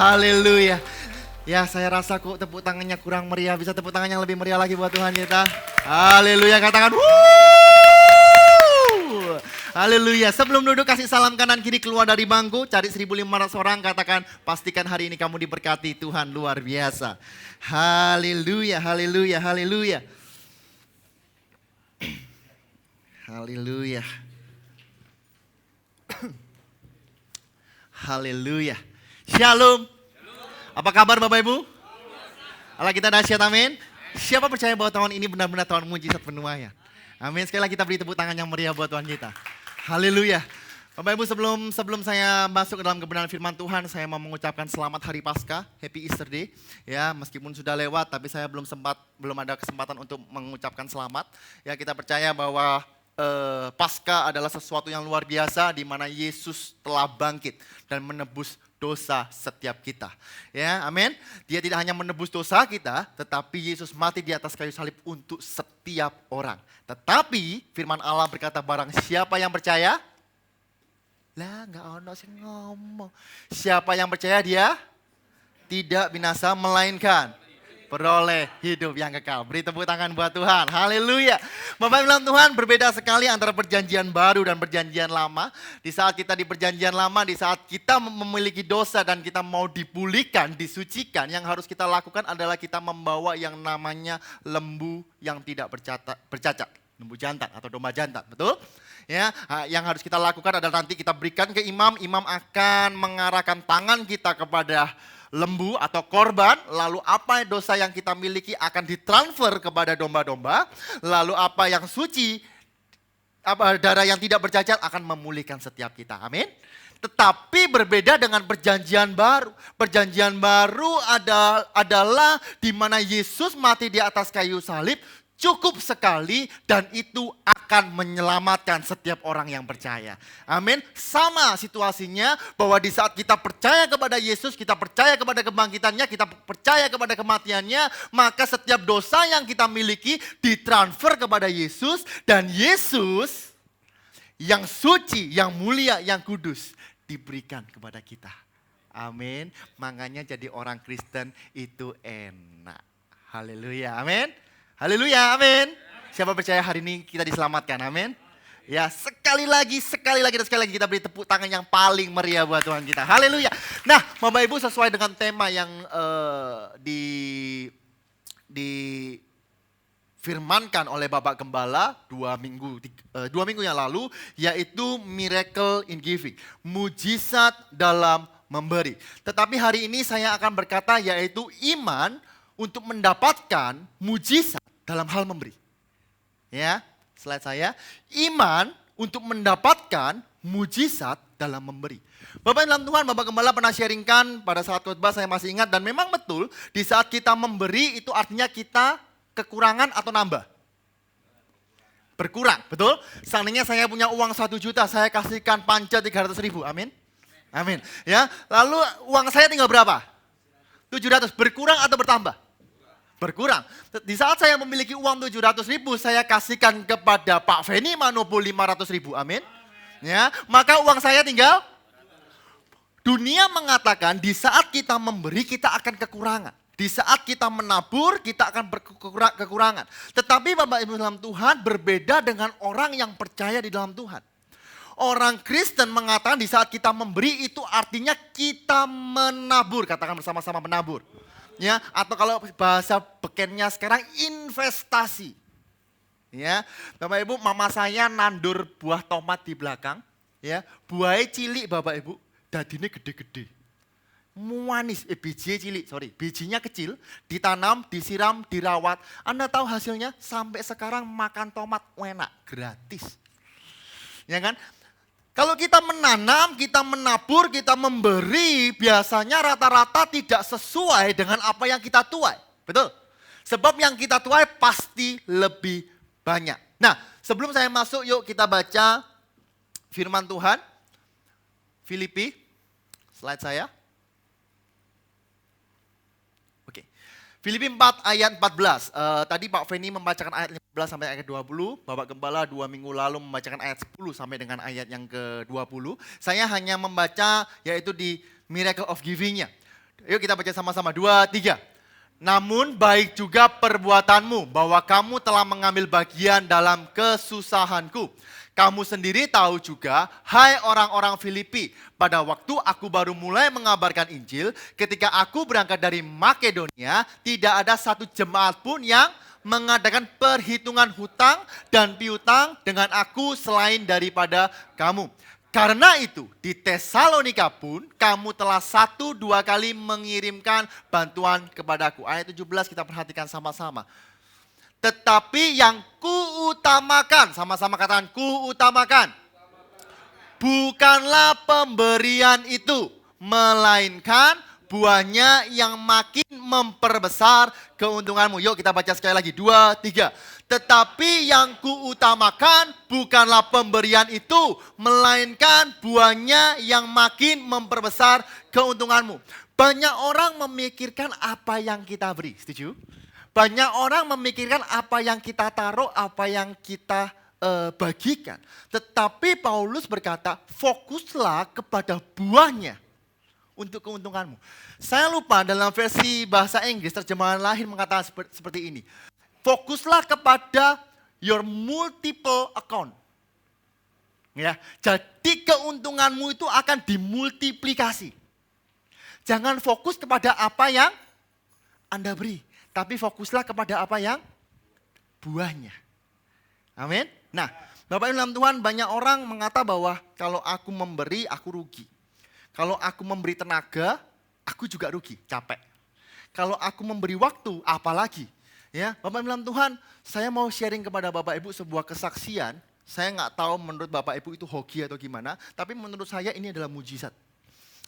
Haleluya. Ya, saya rasa kok tepuk tangannya kurang meriah. Bisa tepuk tangan yang lebih meriah lagi buat Tuhan kita. Haleluya, katakan wuh. Haleluya. Sebelum duduk kasih salam kanan kiri, keluar dari bangku, cari 1.500 orang, katakan pastikan hari ini kamu diberkati Tuhan luar biasa. Haleluya, haleluya, haleluya. Haleluya. Haleluya. Shalom. Apa kabar Bapak Ibu? Allah kita dahsyat, amin. Siapa percaya bahwa tahun ini benar-benar tahun mujizat penuaian? Amin. Sekali lagi kita beri tepuk tangan yang meriah buat Tuhan kita. Haleluya. Bapak Ibu, sebelum saya masuk ke dalam kebenaran firman Tuhan, saya mau mengucapkan selamat hari Paskah, Happy Easter Day. Ya, meskipun sudah lewat, tapi saya belum ada kesempatan untuk mengucapkan selamat. Ya, kita percaya bahwa Paskah adalah sesuatu yang luar biasa di mana Yesus telah bangkit dan menebus dosa setiap kita. Ya, amin. Dia tidak hanya menebus dosa kita, tetapi Yesus mati di atas kayu salib untuk setiap orang. Tetapi firman Allah berkata, barang siapa yang percaya, lah nggak ono sing ngomong. Siapa yang percaya dia tidak binasa melainkan beroleh hidup yang kekal. Beri tepuk tangan buat Tuhan. Haleluya. Bapak Ibu Tuhan, berbeda sekali antara perjanjian baru dan perjanjian lama. Di saat kita di perjanjian lama, di saat kita memiliki dosa dan kita mau dipulihkan, disucikan, yang harus kita lakukan adalah kita membawa yang namanya lembu yang tidak bercacat. Lembu jantan atau domba jantan, betul? Ya, yang harus kita lakukan adalah nanti kita berikan ke imam, imam akan mengarahkan tangan kita kepada lembu atau korban, lalu apa dosa yang kita miliki akan ditransfer kepada domba-domba, lalu apa yang suci, darah yang tidak bercacat akan memulihkan setiap kita, amin. Tetapi berbeda dengan perjanjian baru. Perjanjian baru adalah di mana Yesus mati di atas kayu salib, cukup sekali dan itu akan menyelamatkan setiap orang yang percaya. Amin. Sama situasinya bahwa di saat kita percaya kepada Yesus, kita percaya kepada kebangkitannya, kita percaya kepada kematiannya, maka setiap dosa yang kita miliki ditransfer kepada Yesus dan Yesus yang suci, yang mulia, yang kudus diberikan kepada kita. Amin. Makanya jadi orang Kristen itu enak. Haleluya. Amin. Haleluya, amin. Siapa percaya hari ini kita diselamatkan, amin. Ya, sekali lagi kita beri tepuk tangan yang paling meriah buat Tuhan kita. Haleluya. Nah, Bapak Ibu, sesuai dengan tema yang difirmankan oleh Bapak Gembala 2 minggu yang lalu, yaitu miracle in giving, mujizat dalam memberi. Tetapi hari ini saya akan berkata yaitu iman untuk mendapatkan mujizat dalam hal memberi. Ya, slide saya. Iman untuk mendapatkan mujizat dalam memberi. Bapak dalam Tuhan, Bapak Gembala pernah sharingkan pada saat khotbah, saya masih ingat. Dan memang betul, di saat kita memberi itu artinya kita kekurangan atau nambah? Berkurang, betul? Seandainya saya punya uang 1 juta, saya kasihkan panja 300.000, amin? Amin. Ya, lalu uang saya tinggal berapa? 700, berkurang atau bertambah? Berkurang. Di saat saya memiliki uang 700.000, saya kasihkan kepada Pak Feni Manopo 500.000. Amin. Ya, maka uang saya tinggal. Dunia mengatakan di saat kita memberi kita akan kekurangan. Di saat kita menabur kita akan kekurangan. Tetapi Bapak Ibu dalam Tuhan berbeda dengan orang yang percaya di dalam Tuhan. Orang Kristen mengatakan di saat kita memberi itu artinya kita menabur. Katakan bersama-sama menabur. Ya, atau kalau bahasa bekennya sekarang investasi. Ya, Bapak Ibu, mama saya nandur buah tomat di belakang, ya. Buahnya cilik Bapak Ibu, dadine gede-gede. Manis, bijinya kecil, ditanam, disiram, dirawat. Anda tahu hasilnya? Sampai sekarang makan tomat enak, gratis. Ya kan? Kalau kita menanam, kita menabur, kita memberi, biasanya rata-rata tidak sesuai dengan apa yang kita tuai. Betul? Sebab yang kita tuai pasti lebih banyak. Nah, sebelum saya masuk, yuk kita baca firman Tuhan. Filipi, slide saya. Oke. Filipi 4 ayat 14. Tadi Pak Feni membacakan ayat 15 sampai ayat 20. Bapak Gembala 2 minggu lalu membacakan ayat 10 sampai dengan ayat yang ke-20. Saya hanya membaca yaitu di Miracle of Giving-nya. Yuk kita baca sama-sama, 2, 3. Namun baik juga perbuatanmu bahwa kamu telah mengambil bagian dalam kesusahanku. Kamu sendiri tahu juga, hai orang-orang Filipi, pada waktu aku baru mulai mengabarkan Injil, ketika aku berangkat dari Makedonia, tidak ada satu jemaat pun yang mengadakan perhitungan hutang dan piutang dengan aku selain daripada kamu. Karena itu, di Tesalonika pun kamu telah 1-2 kali mengirimkan bantuan kepadaku. Ayat 17 kita perhatikan sama-sama. Tetapi yang kuutamakan, sama-sama katakan kuutamakan. Bukanlah pemberian itu, melainkan buahnya yang makin memperbesar keuntunganmu. Yuk kita baca sekali lagi, 2, 3. Tetapi yang kuutamakan bukanlah pemberian itu, melainkan buahnya yang makin memperbesar keuntunganmu. Banyak orang memikirkan apa yang kita beri, setuju? Banyak orang memikirkan apa yang kita taruh, apa yang kita bagikan. Tetapi Paulus berkata, fokuslah kepada buahnya untuk keuntunganmu. Saya lupa dalam versi bahasa Inggris, terjemahan lahir mengatakan seperti ini. Fokuslah kepada your multiple account. Ya, jadi keuntunganmu itu akan dimultiplikasi. Jangan fokus kepada apa yang Anda beri, tapi fokuslah kepada apa yang buahnya. Amin. Nah, Bapak Ibu dalam Tuhan, banyak orang mengata bahwa kalau aku memberi, aku rugi. Kalau aku memberi tenaga, aku juga rugi, capek. Kalau aku memberi waktu, apalagi. Ya, Bapak Ibu dalam Tuhan, saya mau sharing kepada Bapak Ibu sebuah kesaksian. Saya nggak tahu menurut Bapak Ibu itu hoki atau gimana, tapi menurut saya ini adalah mujizat.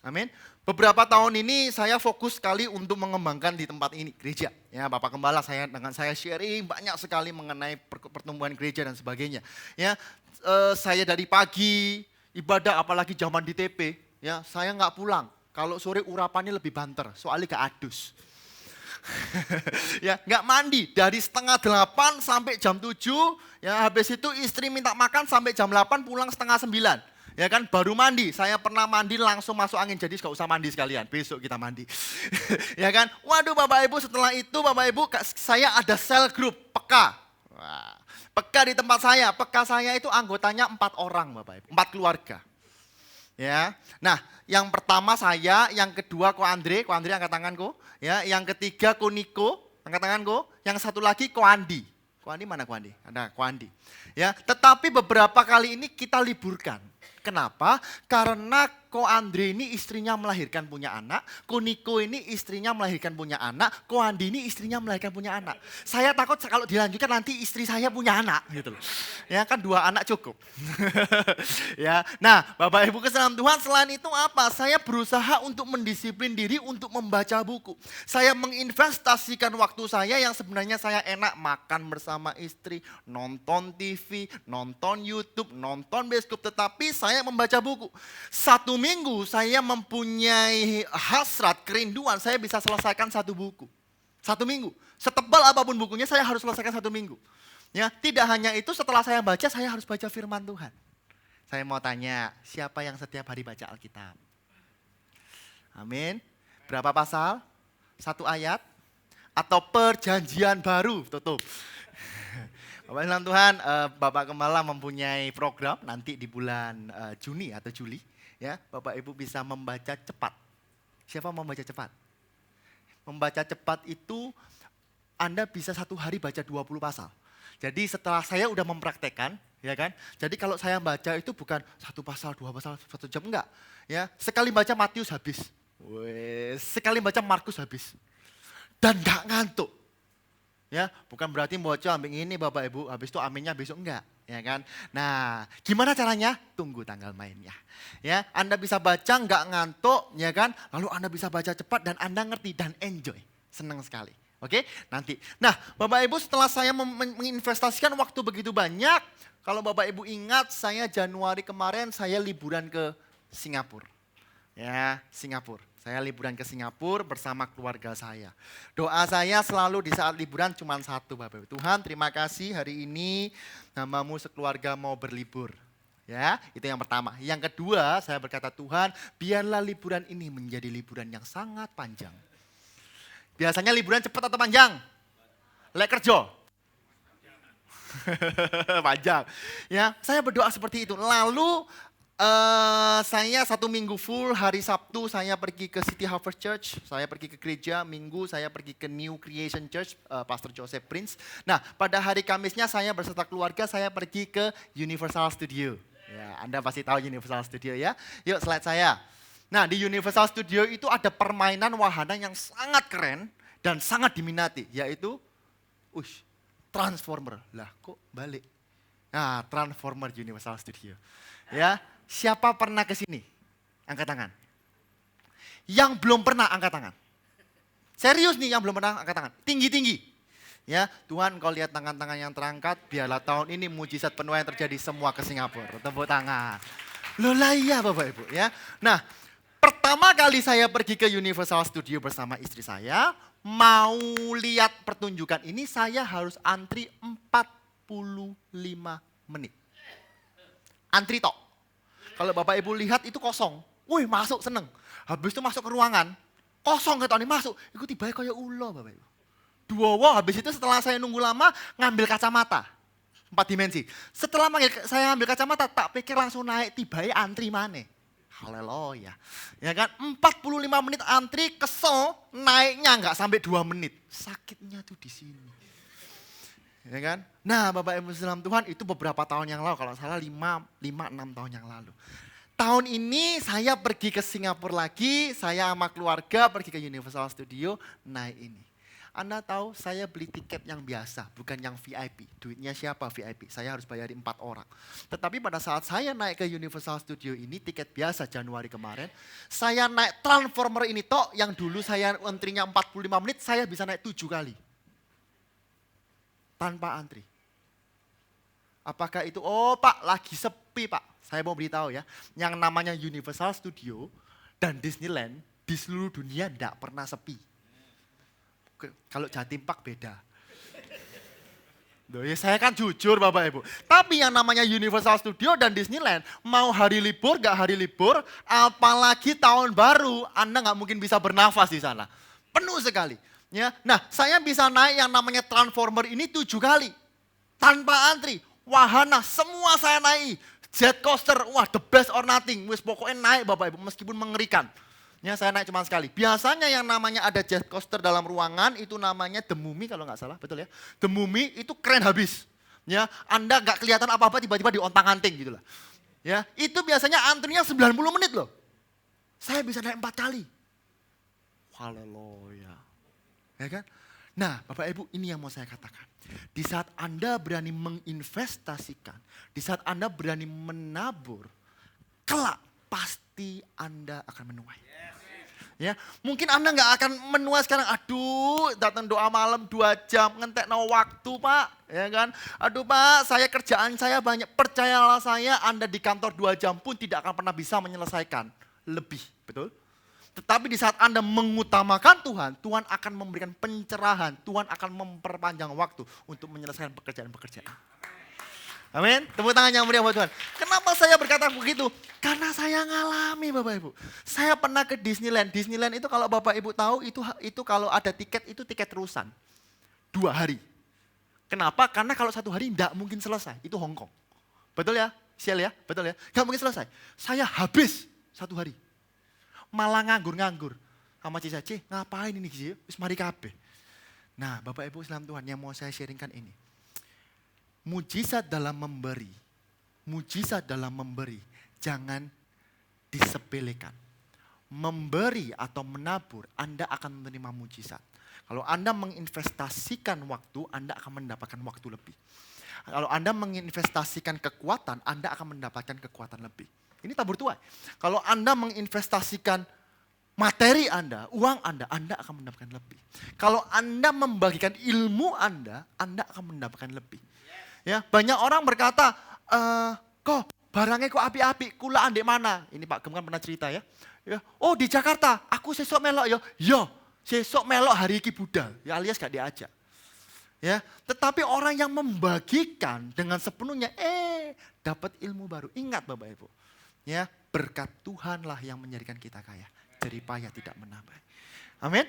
Amin. Beberapa tahun ini saya fokus sekali untuk mengembangkan di tempat ini, gereja. Ya, Bapak Gembala dengan saya sharing banyak sekali mengenai pertumbuhan gereja dan sebagainya. Ya, saya dari pagi ibadah, apalagi zaman di TP, ya saya nggak pulang. Kalau sore urapannya lebih banter, soalnya gak adus. Ya, nggak mandi dari setengah 8 sampai jam 7. Ya, habis itu istri minta makan sampai jam 8, pulang setengah 9. Ya kan, baru mandi. Saya pernah mandi langsung masuk angin, jadi gak usah mandi sekalian. Besok kita mandi. Ya kan, waduh Bapak Ibu, setelah itu Bapak Ibu, saya ada cell group Peka. Wah, Peka di tempat saya. Peka saya itu anggotanya 4 orang Bapak Ibu, 4 keluarga. Ya, nah yang pertama saya, yang kedua Ko Andre angkat tanganku. Ya, yang ketiga Ko Niko, angkat tanganku. Yang satu lagi Ko Andi. Ko Andi mana Ko Andi? Ada Ko Andi. Ya, tetapi beberapa kali ini kita liburkan. Kenapa? Karena Ko Andre ini istrinya melahirkan punya anak, Ko Niko ini istrinya melahirkan punya anak, Ko Andi ini istrinya melahirkan punya anak. Saya takut kalau dilanjutkan nanti istri saya punya anak gitu loh. Ya kan 2 anak cukup. Ya. Nah, Bapak Ibu kesayangan Tuhan, selain itu apa? Saya berusaha untuk mendisiplin diri untuk membaca buku. Saya menginvestasikan waktu saya yang sebenarnya saya enak makan bersama istri, nonton TV, nonton YouTube, nonton bioskop, tetapi saya membaca buku. 1 minggu saya mempunyai hasrat, kerinduan, saya bisa selesaikan 1 buku. 1 minggu. Setebal apapun bukunya saya harus selesaikan 1 minggu. Ya, tidak hanya itu, setelah saya baca, saya harus baca firman Tuhan. Saya mau tanya, siapa yang setiap hari baca Alkitab? Amin. Berapa pasal? 1 ayat? Atau perjanjian baru? Tutup. Bapak dalam Tuhan, Bapak Gembala mempunyai program nanti di bulan Juni atau Juli. Ya, Bapak Ibu bisa membaca cepat. Siapa mau membaca cepat? Membaca cepat itu Anda bisa 1 hari baca 20 pasal. Jadi setelah saya udah mempraktekkan, ya kan? Jadi kalau saya baca itu bukan 1 pasal, 2 pasal, 1 jam, enggak. Ya, sekali baca Matius habis. Sekali baca Markus habis. Dan enggak ngantuk. Ya, bukan berarti baca ambil ini Bapak Ibu, habis itu aminnya besok enggak, ya kan? Nah, gimana caranya? Tunggu tanggal mainnya. Ya, Anda bisa baca enggak ngantuk, ya kan? Lalu Anda bisa baca cepat dan Anda ngerti dan enjoy. Senang sekali. Oke, nanti. Nah, Bapak Ibu, setelah saya menginvestasikan waktu begitu banyak, kalau Bapak Ibu ingat, saya Januari kemarin saya liburan ke Singapura. Ya, Singapura. Saya liburan ke Singapura bersama keluarga saya. Doa saya selalu di saat liburan cuma 1, Bapak Ibu. Tuhan, terima kasih hari ini namamu sekeluarga mau berlibur. Ya, itu yang pertama. Yang kedua, saya berkata, Tuhan, biarlah liburan ini menjadi liburan yang sangat panjang. Biasanya liburan cepat atau panjang? Lek kerja. Panjang. Ya, saya berdoa seperti itu. Lalu saya 1 minggu full, hari Sabtu saya pergi ke City Harvest Church, saya pergi ke gereja, Minggu saya pergi ke New Creation Church, Pastor Joseph Prince. Nah, pada hari Kamisnya saya beserta keluarga, saya pergi ke Universal Studio. Ya, Anda pasti tahu Universal Studio ya. Yuk slide saya. Nah, di Universal Studio itu ada permainan wahana yang sangat keren dan sangat diminati, yaitu Transformer. Lah, kok balik? Nah, Transformer Universal Studio. Ya, siapa pernah ke sini? Angkat tangan. Yang belum pernah angkat tangan. Serius nih yang belum pernah angkat tangan. Tinggi-tinggi. Ya, Tuhan kau lihat tangan-tangan yang terangkat, biarlah tahun ini mujizat penuh yang terjadi semua ke Singapura. Tepuk tangan. Loh lah iya Bapak Ibu ya. Nah, pertama kali saya pergi ke Universal Studio bersama istri saya, mau lihat pertunjukan ini saya harus antri 45 menit. Antri tok. Kalau Bapak Ibu lihat itu kosong. Wih masuk seneng. Habis itu masuk ke ruangan. Kosong ketone masuk. Iku tiba kayak ulo Bapak Ibu. Dua habis itu setelah saya nunggu lama ngambil kacamata. 4 dimensi. Setelah saya ngambil kacamata tak pikir langsung naik tiba antri maneh. Haleluya. Ya kan 45 menit antri kesel naiknya nggak sampai 2 menit. Sakitnya tuh di sini. Ya kan? Nah Bapak Ibu dalam Tuhan itu beberapa tahun yang lalu, kalau salah 5-6 tahun yang lalu. Tahun ini saya pergi ke Singapura lagi, saya sama keluarga pergi ke Universal Studio naik ini. Anda tahu saya beli tiket yang biasa, bukan yang VIP. Duitnya siapa VIP? Saya harus bayari 4 orang. Tetapi pada saat saya naik ke Universal Studio ini, tiket biasa Januari kemarin, saya naik Transformer ini tok, yang dulu saya antrinya 45 menit, saya bisa naik 7 kali. Tanpa antri. Apakah itu, oh Pak lagi sepi Pak. Saya mau beritahu ya, yang namanya Universal Studio dan Disneyland di seluruh dunia tidak pernah sepi. Kalau Jatim Park beda. Loh, ya saya kan jujur Bapak Ibu. Tapi yang namanya Universal Studio dan Disneyland, mau hari libur gak hari libur, apalagi tahun baru, Anda gak mungkin bisa bernafas di sana. Penuh sekali. Ya, nah saya bisa naik yang namanya Transformer ini 7 kali. Tanpa antri, wahana semua saya naik. Jet coaster, wah the best or nothing. Wis pokoknya naik Bapak Ibu meskipun mengerikan. Ya saya naik cuma sekali. Biasanya yang namanya ada jet coaster dalam ruangan itu namanya The Mummy kalau nggak salah, betul ya. The Mummy itu keren habis. Ya, Anda nggak kelihatan apa-apa tiba-tiba diontang-anting gitu lah. Ya, itu biasanya antrinya 90 menit loh. Saya bisa naik 4 kali. Haleluya. Ya kan? Nah, Bapak Ibu, ini yang mau saya katakan. Di saat Anda berani menginvestasikan, di saat Anda berani menabur, kelak pasti Anda akan menuai. Ya, mungkin Anda nggak akan menuai sekarang, aduh datang doa malam 2 jam, ngentek no waktu Pak. Ya kan? Aduh Pak, saya kerjaan saya banyak, percayalah saya Anda di kantor 2 jam pun tidak akan pernah bisa menyelesaikan lebih, betul? Tetapi di saat Anda mengutamakan Tuhan, Tuhan akan memberikan pencerahan, Tuhan akan memperpanjang waktu untuk menyelesaikan pekerjaan-pekerjaan. Amin. Tepuk tangan yang meriah buat Tuhan. Kenapa saya berkata begitu? Karena saya ngalami Bapak Ibu. Saya pernah ke Disneyland. Disneyland itu kalau Bapak Ibu tahu itu kalau ada tiket itu tiket terusan. 2 hari. Kenapa? Karena kalau 1 hari tidak mungkin selesai. Itu Hong Kong. Betul ya? Sial ya? Betul ya? Gak mungkin selesai. Saya habis 1 hari. Malah nganggur-nganggur. Sama Cici, ngapain ini Cici? Wis mari kabeh. Nah Bapak Ibu dalam Tuhan yang mau saya sharingkan ini. Mujizat dalam memberi. Mujizat dalam memberi. Jangan disepelekan. Memberi atau menabur, Anda akan menerima mujizat. Kalau Anda menginvestasikan waktu, Anda akan mendapatkan waktu lebih. Kalau Anda menginvestasikan kekuatan, Anda akan mendapatkan kekuatan lebih. Ini tabur tuai. Kalau Anda menginvestasikan materi Anda, uang Anda akan mendapatkan lebih. Kalau Anda membagikan ilmu Anda akan mendapatkan lebih. Ya, banyak orang berkata, kok barangnya kok api-api, kulaan di mana? Ini Pak Gem kan pernah cerita ya. Oh di Jakarta, aku sesok melok ya. Yo, sesok melok hari iki budal, ya alias gak diajak. Ya, tetapi orang yang membagikan dengan sepenuhnya, dapat ilmu baru. Ingat Bapak Ibu, ya berkat Tuhanlah yang menjadikan kita kaya. Jerih payah tidak menambah. Amin,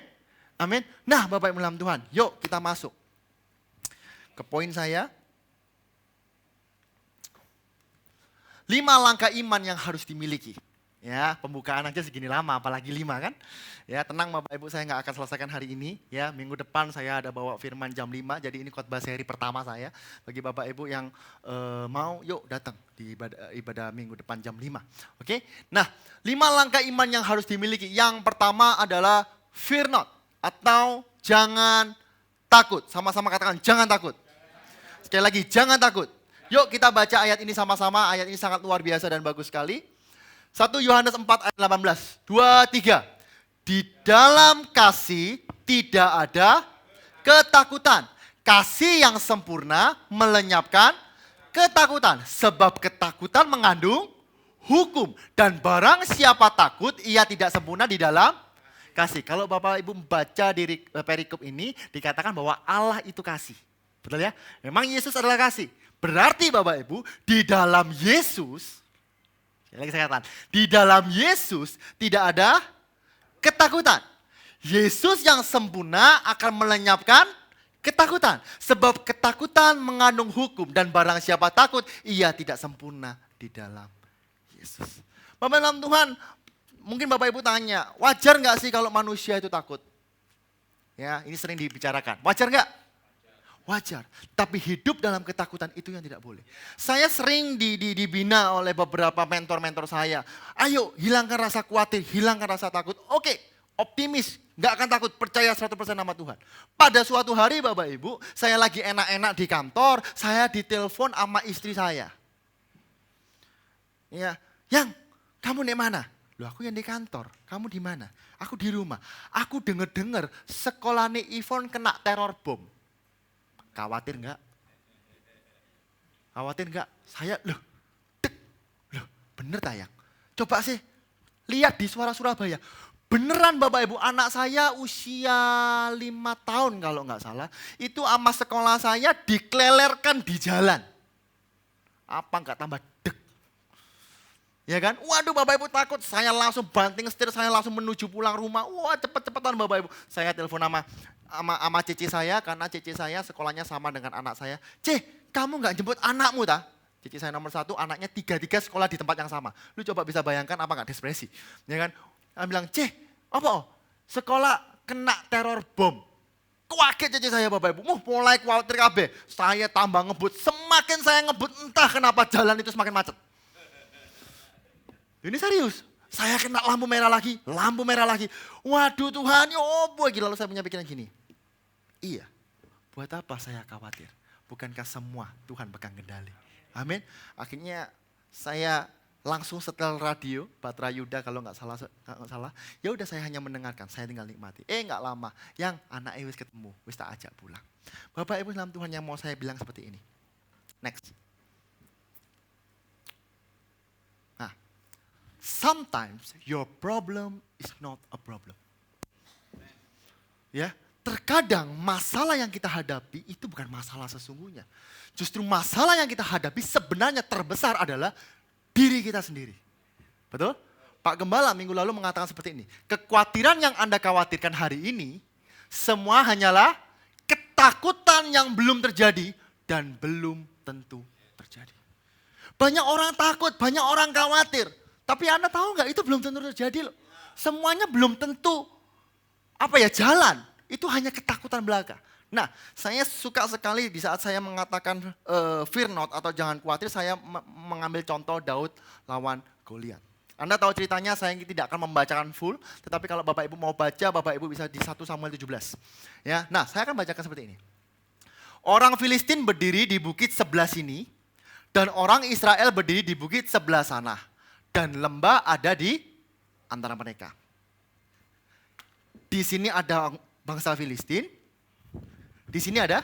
amin. Nah Bapak Ibu dalam Tuhan, yuk kita masuk ke poin saya. 5 langkah iman yang harus dimiliki. Ya, pembukaan aja segini lama, apalagi 5 kan. Ya, tenang Bapak Ibu, saya nggak akan selesaikan hari ini. Ya, minggu depan saya ada bawa firman jam 5, jadi ini khotbah seri pertama saya. Bagi Bapak Ibu yang mau, yuk datang di ibadah minggu depan jam 5. Oke, nah 5 langkah iman yang harus dimiliki. Yang pertama adalah fear not, atau jangan takut. Sama-sama katakan, jangan takut. Sekali lagi, jangan takut. Yuk kita baca ayat ini sama-sama, ayat ini sangat luar biasa dan bagus sekali. 1 Yohanes 4 ayat 18, 2, 3. Di dalam kasih tidak ada ketakutan. Kasih yang sempurna melenyapkan ketakutan. Sebab ketakutan mengandung hukum. Dan barang siapa takut, ia tidak sempurna di dalam kasih. Kalau Bapak Ibu membaca di perikop ini, dikatakan bahwa Allah itu kasih. Betul ya? Memang Yesus adalah kasih. Berarti Bapak Ibu, di dalam Yesus, lagi saya katakan, di dalam Yesus tidak ada ketakutan. Yesus yang sempurna akan melenyapkan ketakutan. Sebab ketakutan mengandung hukum dan barang siapa takut, ia tidak sempurna di dalam Yesus. Bapak dalam Tuhan, mungkin Bapak Ibu tanya, wajar nggak sih kalau manusia itu takut? Ya, ini sering dibicarakan. Wajar nggak? Wajar, tapi hidup dalam ketakutan itu yang tidak boleh. Saya sering dibina oleh beberapa mentor-mentor saya. Ayo hilangkan rasa khawatir, hilangkan rasa takut. Oke, optimis, gak akan takut, percaya 100% sama Tuhan. Pada suatu hari Bapak Ibu, saya lagi enak-enak di kantor, saya ditelepon sama istri saya. Ya, Yang, kamu di mana? Loh aku yang di kantor, kamu di mana? Aku di rumah. Aku denger-denger sekolahnya Ivon kena teror bom. Khawatir enggak? Khawatir enggak? Saya, loh bener tayang. Coba sih, lihat di Suara Surabaya. Beneran Bapak Ibu, anak saya usia 5 tahun kalau enggak salah. Itu sama sekolah saya diklelerkan di jalan. Apa enggak tambah deg? Ya kan? Waduh Bapak Ibu takut, saya langsung banting setir, saya langsung menuju pulang rumah. Wah cepet-cepetan Bapak Ibu. Saya telepon sama cici saya, karena cici saya sekolahnya sama dengan anak saya. Kamu nggak jemput anakmu ta? Cici saya nomor 1, anaknya 3 sekolah di tempat yang sama. Lu coba bisa bayangkan apa nggak depresi? Ya kan? Dia bilang, apa? Sekolah kena teror bom. Kaget cici saya Bapak Ibu. Mulai khawatir kabeh. Saya tambah ngebut. Semakin saya ngebut, entah kenapa jalan itu semakin macet. Ini serius. Saya kena lampu merah lagi. Waduh Tuhan, ya boy. Lalu saya punya pikiran gini. Iya, buat apa saya khawatir? Bukankah semua Tuhan pegang kendali? Amin. Akhirnya saya langsung setel radio, Batra Yuda kalau nggak salah. Ya udah saya hanya mendengarkan, saya tinggal nikmati. Nggak lama, yang anak wis ketemu, wis tak ajak pulang. Bapak Ibu dalam Tuhan yang mau saya bilang seperti ini. Next. Nah, sometimes your problem is not a problem. Ya. Terkadang masalah yang kita hadapi itu bukan masalah sesungguhnya. Justru masalah yang kita hadapi sebenarnya terbesar adalah diri kita sendiri. Betul? Pak Gembala minggu lalu mengatakan seperti ini. Kekhawatiran yang Anda khawatirkan hari ini, semua hanyalah ketakutan yang belum terjadi dan belum tentu terjadi. Banyak orang takut, banyak orang khawatir. Tapi Anda tahu nggak itu belum tentu terjadi loh. Semuanya belum tentu jalan. Itu hanya ketakutan belaka. Nah, saya suka sekali di saat saya mengatakan fear not atau jangan khawatir, saya mengambil contoh Daud lawan Goliat. Anda tahu ceritanya, saya tidak akan membacakan full, tetapi kalau Bapak Ibu mau baca, Bapak Ibu bisa di 1 Samuel 17. Ya, nah, saya akan bacakan seperti ini. Orang Filistin berdiri di bukit sebelah sini, dan orang Israel berdiri di bukit sebelah sana. Dan lembah ada di antara mereka. Di sini ada bangsa Filistin, di sini ada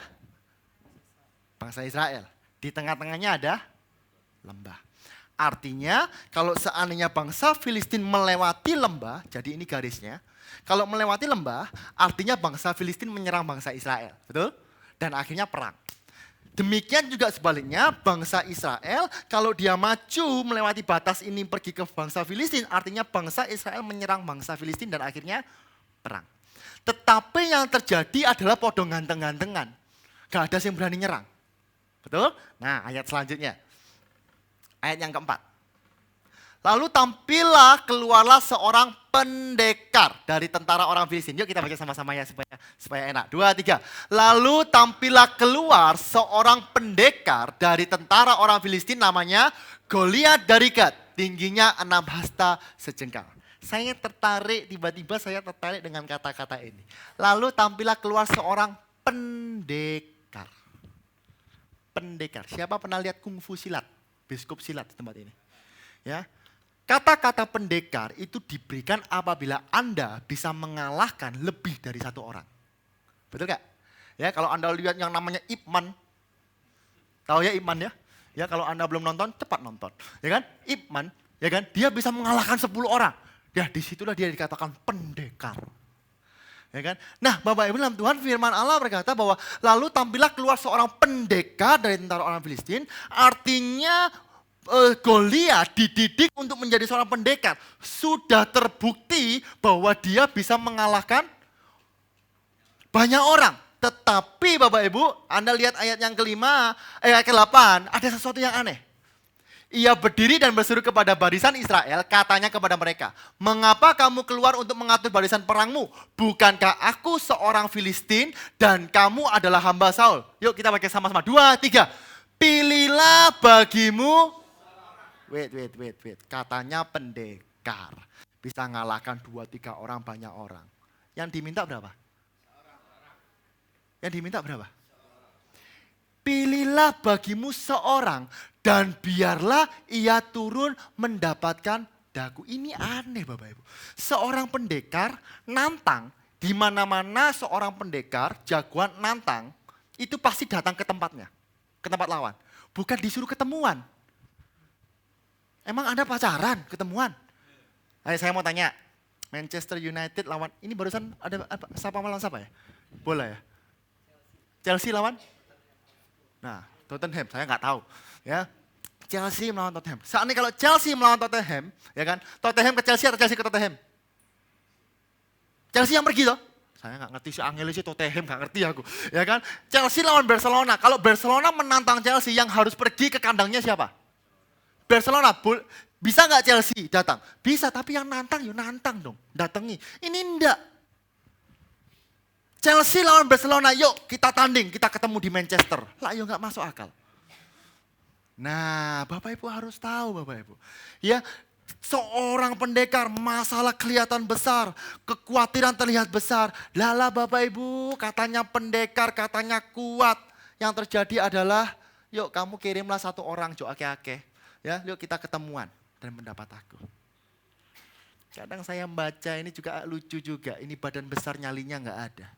bangsa Israel. Di tengah-tengahnya ada lembah. Artinya kalau seandainya bangsa Filistin melewati lembah, jadi ini garisnya. Kalau melewati lembah, artinya bangsa Filistin menyerang bangsa Israel. Betul? Dan akhirnya perang. Demikian juga sebaliknya bangsa Israel kalau dia maju melewati batas ini pergi ke bangsa Filistin. Artinya bangsa Israel menyerang bangsa Filistin dan akhirnya perang. Tetapi yang terjadi adalah podo ganteng-gantengan. Gak ada yang berani nyerang. Betul? Nah ayat selanjutnya. Ayat yang keempat. Lalu tampillah keluarlah seorang pendekar dari tentara orang Filistin. Yuk kita baca sama-sama ya supaya enak. 2, 3. Lalu tampillah keluar seorang pendekar dari tentara orang Filistin namanya Goliat dari Gat. Tingginya 6 hasta sejengkal. Tiba-tiba saya tertarik dengan kata-kata ini. Lalu tampillah keluar seorang pendekar. Pendekar. Siapa pernah lihat kungfu silat? Biskup silat di tempat ini. Ya. Kata-kata pendekar itu diberikan apabila Anda bisa mengalahkan lebih dari satu orang. Betul gak? Ya, kalau Anda lihat yang namanya Ip Man. Tahu ya Ip Man ya? Ya, kalau Anda belum nonton, cepat nonton. Ya kan? Ip Man, ya kan? Dia bisa mengalahkan 10 orang. Ya, disitulah dia dikatakan pendekar. Ya kan? Nah, Bapak Ibu dalam Tuhan firman Allah berkata bahwa lalu tampillah keluar seorang pendekar dari tentara orang Filistin. Artinya Goliat dididik untuk menjadi seorang pendekar. Sudah terbukti bahwa dia bisa mengalahkan banyak orang. Tetapi Bapak Ibu, Anda lihat ayat yang ayat ke-8, ada sesuatu yang aneh. Ia berdiri dan berseru kepada barisan Israel, katanya kepada mereka, mengapa kamu keluar untuk mengatur barisan perangmu? Bukankah aku seorang Filistin dan kamu adalah hamba Saul? Yuk kita pakai sama-sama. 2, 3. Pilihlah bagimu. Wait. Katanya pendekar. Bisa ngalahkan 2, 3 orang, banyak orang. Yang diminta berapa? Yang diminta berapa? Pilihlah bagimu seorang dan biarlah ia turun mendapatkan dagu. Ini aneh Bapak Ibu. Seorang pendekar nantang, di mana-mana seorang pendekar, jagoan nantang, itu pasti datang ke tempatnya, ke tempat lawan. Bukan disuruh ketemuan. Emang Anda pacaran, ketemuan? Ayo saya mau tanya, Manchester United lawan, ini barusan ada apa, siapa ya? Bola ya? Chelsea lawan? Nah, Tottenham, saya nggak tahu. Ya, Chelsea melawan Tottenham. Saat ini kalau Chelsea melawan Tottenham, ya kan? Tottenham ke Chelsea atau Chelsea ke Tottenham? Chelsea yang pergi toh? Saya nggak ngerti si Angel sih Tottenham, nggak ngerti aku. Ya kan? Chelsea lawan Barcelona. Kalau Barcelona menantang Chelsea, yang harus pergi ke kandangnya siapa? Barcelona, bisa nggak Chelsea datang? Bisa, tapi yang nantang, yuk nantang dong, datangi. Ini enggak. Chelsea lawan Barcelona, yuk kita tanding, kita ketemu di Manchester. Lah yuk nggak masuk akal. Nah, Bapak Ibu harus tahu Bapak Ibu. Ya, seorang pendekar masalah kelihatan besar, kekhawatiran terlihat besar. Lala Bapak Ibu, katanya pendekar, katanya kuat. Yang terjadi adalah, yuk kamu kirimlah 1 orang, jo ake-ake. Ya, yuk kita ketemuan dan mendapat aku. Kadang saya membaca ini juga lucu juga. Ini badan besar nyalinya nggak ada.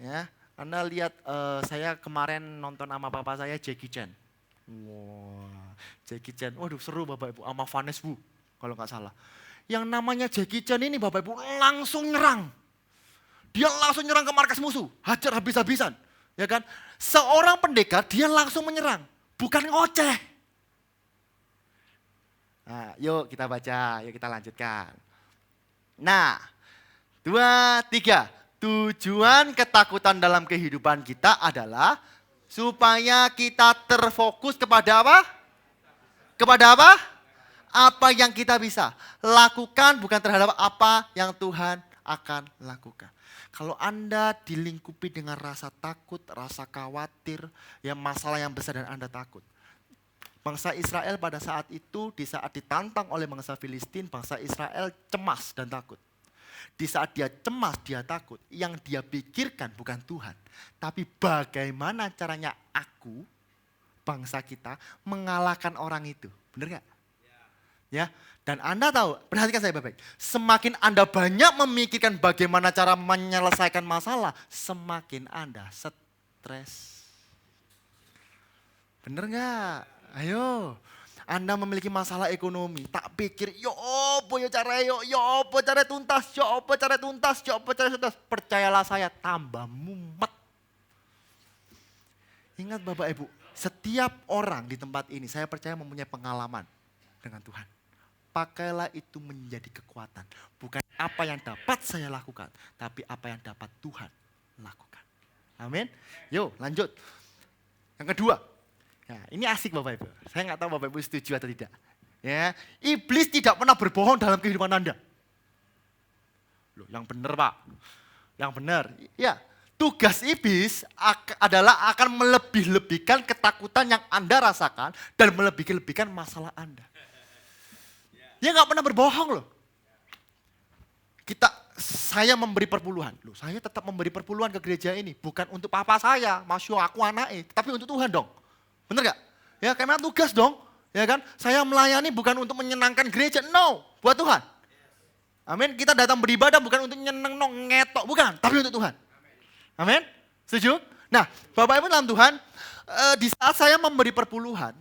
Ya, Anda lihat saya kemarin nonton sama papa saya Jackie Chan. Wah, Jackie Chan. Waduh seru Bapak Ibu, sama Vanessa Bu kalau nggak salah. Yang namanya Jackie Chan ini Bapak Ibu langsung nyerang. Dia langsung nyerang ke markas musuh, hajar habis-habisan. Ya kan? Seorang pendekar dia langsung menyerang, bukan ngoceh. Nah, yuk kita baca, yuk kita lanjutkan. Nah, 2, 3. Tujuan ketakutan dalam kehidupan kita adalah supaya kita terfokus kepada apa? Kepada apa? Apa yang kita bisa lakukan, bukan terhadap apa yang Tuhan akan lakukan. Kalau Anda dilingkupi dengan rasa takut, rasa khawatir, ya masalah yang besar dan Anda takut. Bangsa Israel pada saat itu, di saat ditantang oleh bangsa Filistin, bangsa Israel cemas dan takut. Di saat dia cemas, dia takut, yang dia pikirkan bukan Tuhan. Tapi bagaimana caranya aku, bangsa kita, mengalahkan orang itu. Benar gak? Ya, dan Anda tahu, perhatikan saya baik-baik. Semakin Anda banyak memikirkan bagaimana cara menyelesaikan masalah, semakin Anda stres. Benar gak? Ayo, Anda memiliki masalah ekonomi, tak pikir, yo apa ya cara tuntas, Percayalah saya, tambah mumet. Ingat Bapak Ibu, setiap orang di tempat ini saya percaya mempunyai pengalaman dengan Tuhan. Pakailah itu menjadi kekuatan. Bukan apa yang dapat saya lakukan, tapi apa yang dapat Tuhan lakukan. Amin. Yuk lanjut. Yang kedua, ya, ini asik Bapak Ibu. Saya nggak tahu Bapak Ibu setuju atau tidak. Ya, iblis tidak pernah berbohong dalam kehidupan Anda. Loh, yang benar Pak. Yang benar. Ya, tugas iblis adalah akan melebih-lebihkan ketakutan yang Anda rasakan dan melebih-lebihkan masalah Anda. Dia nggak pernah berbohong loh. Saya memberi perpuluhan. Loh, saya tetap memberi perpuluhan ke gereja ini. Bukan untuk papa saya, masya aku anaknya. Tapi untuk Tuhan dong. Bener gak? Ya karena tugas dong. Ya kan? Saya melayani bukan untuk menyenangkan gereja. No, buat Tuhan. Amin. Kita datang beribadah bukan untuk nyeneng ngetok. Bukan, tapi untuk Tuhan. Amin. Setuju? Nah, Bapak Ibu dalam Tuhan, di saat saya memberi perpuluhan,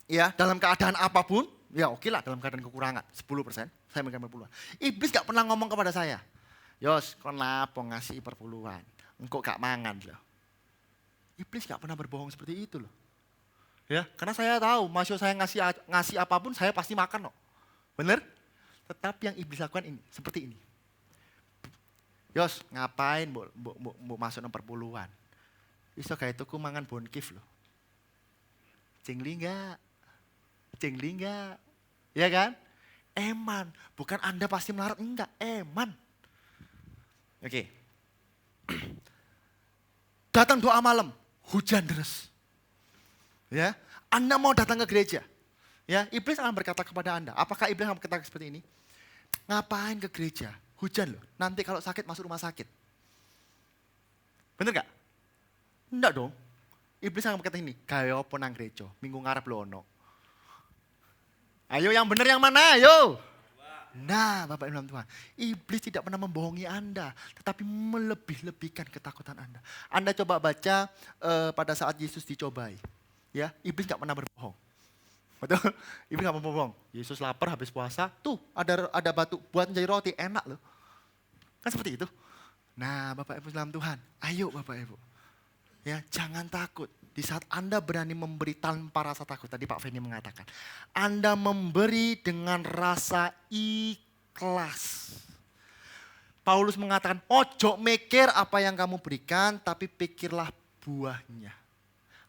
ya dalam keadaan apapun, ya oke lah dalam keadaan kekurangan, 10% saya memberikan perpuluhan. Iblis gak pernah ngomong kepada saya, Yos, kenapa ngasih perpuluhan? Engkau gak mangan loh. Iblis gak pernah berbohong seperti itu loh. Ya, karena saya tahu, masuk saya ngasih apapun, saya pasti makan loh. Bener? Tetapi yang iblis lakukan ini, seperti ini. Yos, ngapain mau masuk nomor perpuluhan? Iso kayak itu ku mangan bonkif loh. Cingli enggak? Cingli enggak? Ya kan? Eman. Bukan Anda pasti melarat, enggak. Eman. Oke. Datang doa malam, hujan deras. Ya, Anda mau datang ke gereja. Ya, iblis akan berkata kepada Anda. Apakah iblis akan berkata seperti ini? Ngapain ke gereja? Hujan loh. Nanti kalau sakit masuk rumah sakit. Bener gak? Enggak dong. Iblis akan berkata ini, gayo apa nang gereja, minggu ngarep lo ono. Ayo yang benar yang mana, ayo. Nah Bapak Ibu dalam Tuhan, iblis tidak pernah membohongi Anda, tetapi melebih-lebihkan ketakutan Anda. Anda coba baca pada saat Yesus dicobai. Ya, iblis gak pernah berbohong. Betul? Iblis gak pernah berbohong. Yesus lapar habis puasa, tuh ada batu buat menjadi roti, enak loh. Kan seperti itu. Nah Bapak Ibu dalam Tuhan, ayo Bapak Ibu. Ya, jangan takut. Di saat Anda berani memberi tanpa rasa takut. Tadi Pak Feni mengatakan. Anda memberi dengan rasa ikhlas. Paulus mengatakan, ojo mikir apa yang kamu berikan, tapi pikirlah buahnya.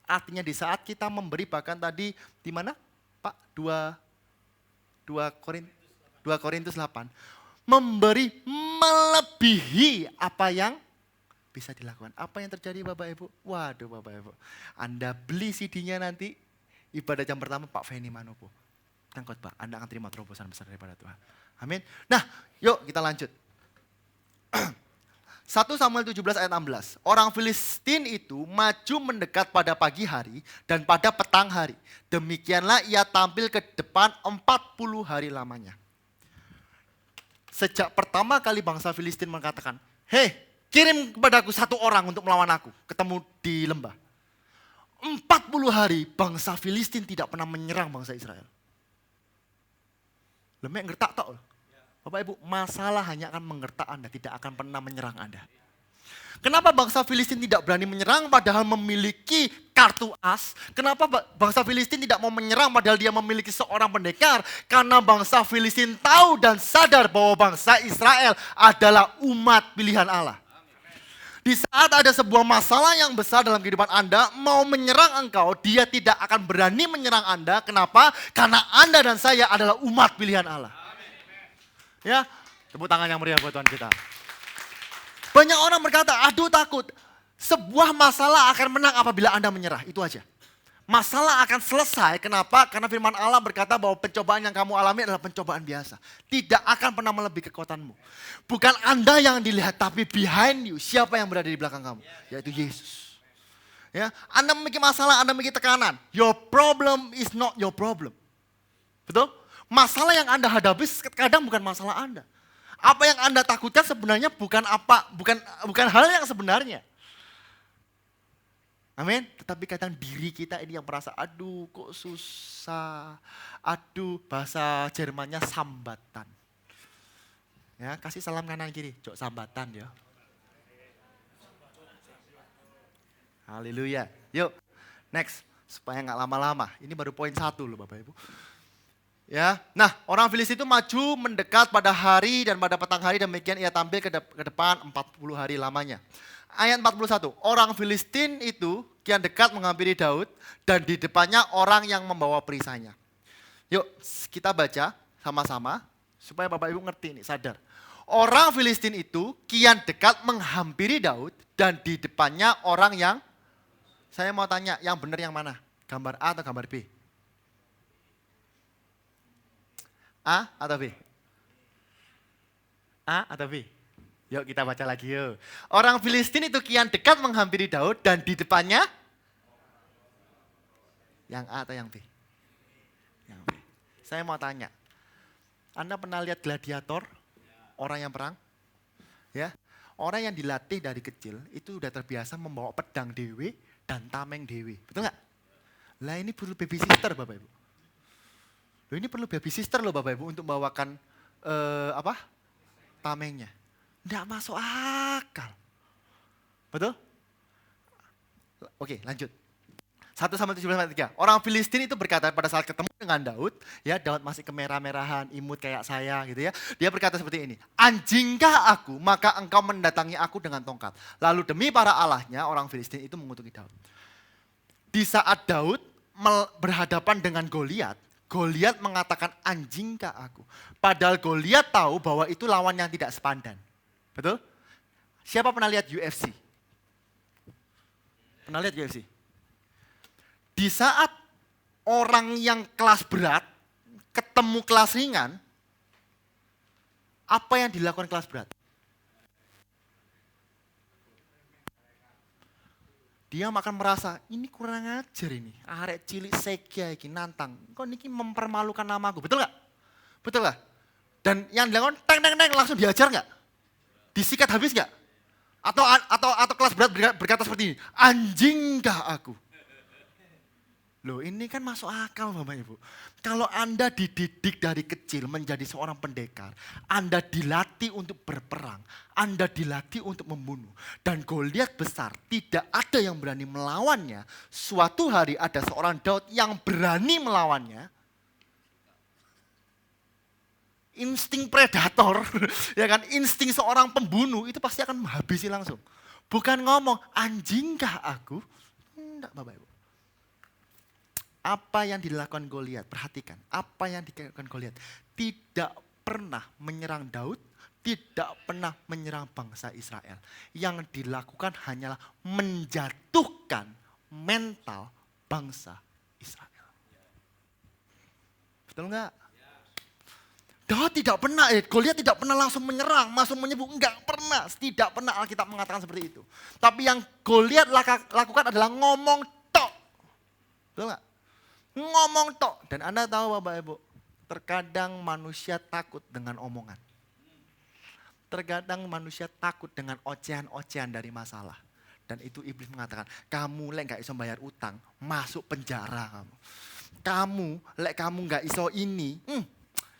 Artinya di saat kita memberi, bahkan tadi di mana Pak? 2 Korintus 8. Memberi melebihi apa yang bisa dilakukan. Apa yang terjadi Bapak Ibu? Waduh Bapak Ibu. Anda beli CD-nya nanti, ibadah jam pertama Pak Feni Manopo. Tangkot Pak, Anda akan terima terobosan besar daripada Tuhan. Amin. Nah, yuk kita lanjut. 1 Samuel 17 ayat 16. Orang Filistin itu maju mendekat pada pagi hari dan pada petang hari. Demikianlah ia tampil ke depan 40 hari lamanya. Sejak pertama kali bangsa Filistin mengatakan, hei, kirim kepadaku 1 orang untuk melawan aku. Ketemu di lembah. 40 hari bangsa Filistin tidak pernah menyerang bangsa Israel. Lemek ngertak tok. Bapak Ibu, masalah hanya akan menggertak Anda, tidak akan pernah menyerang Anda. Kenapa bangsa Filistin tidak berani menyerang padahal memiliki kartu as? Kenapa bangsa Filistin tidak mau menyerang padahal dia memiliki seorang pendekar? Karena bangsa Filistin tahu dan sadar bahwa bangsa Israel adalah umat pilihan Allah. Di saat ada sebuah masalah yang besar dalam kehidupan Anda, mau menyerang engkau, dia tidak akan berani menyerang Anda. Kenapa? Karena Anda dan saya adalah umat pilihan Allah. Ya, tepuk tangan yang meriah buat Tuhan kita. Banyak orang berkata, aduh takut. Sebuah masalah akan menang apabila Anda menyerah, itu aja. Masalah akan selesai, kenapa? Karena firman Allah berkata bahwa pencobaan yang kamu alami adalah pencobaan biasa. Tidak akan pernah melebihi kekuatanmu. Bukan Anda yang dilihat, tapi behind you, siapa yang berada di belakang kamu? Yaitu Yesus. Ya, Anda memiliki masalah, Anda memiliki tekanan. Your problem is not your problem. Betul? Masalah yang Anda hadapi kadang bukan masalah Anda. Apa yang Anda takutkan sebenarnya bukan hal yang sebenarnya. Amin. Tetapi kadang diri kita ini yang merasa, aduh kok susah. Aduh, bahasa Jermannya sambatan. Ya, kasih salam kanan kiri, cok sambatan ya. Haleluya. Yuk, next. Supaya nggak lama-lama. Ini baru poin 1 loh Bapak Ibu. Ya, nah orang Filistin itu maju mendekat pada hari dan pada petang hari demikian ia tampil ke depan 40 hari lamanya. Ayat 41, orang Filistin itu kian dekat menghampiri Daud dan di depannya orang yang membawa perisainya. Yuk kita baca sama-sama supaya Bapak Ibu ngerti nih, sadar. Orang Filistin itu kian dekat menghampiri Daud dan di depannya orang yang, saya mau tanya yang benar yang mana? Gambar A atau gambar B? A atau B? A atau B? Yuk kita baca lagi yuk. Orang Filistin itu kian dekat menghampiri Daud dan di depannya yang A atau yang B? Yang B. Saya mau tanya, Anda pernah lihat gladiator? Orang yang perang? Ya, orang yang dilatih dari kecil itu udah terbiasa membawa pedang dewe dan tameng dewe. Betul nggak? Lah ini perlu baby sister Bapak Ibu. Loh ini perlu baby sister loh Bapak Ibu untuk membawakan tamengnya. Nggak masuk akal. Betul? Oke lanjut. 1 Samuel 17 ayat 3. Orang Filistin itu berkata pada saat ketemu dengan Daud, ya Daud masih kemerah-merahan, imut kayak saya gitu ya. Dia berkata seperti ini, anjingkah aku maka engkau mendatangi aku dengan tongkat. Lalu demi para allahnya orang Filistin itu mengutuki Daud. Di saat Daud berhadapan dengan Goliat, Goliat mengatakan anjingkah aku. Padahal Goliat tahu bahwa itu lawan yang tidak sepadan. Betul? Siapa pernah lihat UFC? Pernah lihat UFC? Di saat orang yang kelas berat ketemu kelas ringan, apa yang dilakukan kelas berat? Dia makan merasa, ini kurang ajar ini. Arek cilik sekia iki nantang. Kok niki mempermalukan namaku, betul nggak? Betul nggak? Dan yang dilakukan teng langsung diajar nggak? Disikat habis nggak? Atau kelas berat berkata seperti ini, anjingkah aku? Loh ini kan masuk akal Bapak Ibu. Kalau Anda dididik dari kecil menjadi seorang pendekar, Anda dilatih untuk berperang, Anda dilatih untuk membunuh. Dan Goliat besar, tidak ada yang berani melawannya. Suatu hari ada seorang Daud yang berani melawannya. Insting predator, ya kan, insting seorang pembunuh itu pasti akan menghabisi langsung. Bukan ngomong, anjingkah aku? Enggak Bapak Ibu. Apa yang dilakukan Goliat? Perhatikan, apa yang dilakukan Goliat? Tidak pernah menyerang Daud, tidak pernah menyerang bangsa Israel. Yang dilakukan hanyalah menjatuhkan mental bangsa Israel. Betul enggak? Daud tidak pernah, Goliat tidak pernah langsung menyerang, langsung menyebut, enggak pernah. Tidak pernah Alkitab mengatakan seperti itu. Tapi yang Goliat lakukan adalah ngomong tok. Betul enggak? Ngomong tok. Dan Anda tahu Bapak Ibu, terkadang manusia takut dengan omongan. Terkadang manusia takut dengan ocehan-ocehan dari masalah. Dan itu iblis mengatakan, kamu lek gak iso bayar utang, masuk penjara kamu. Kamu gak iso ini,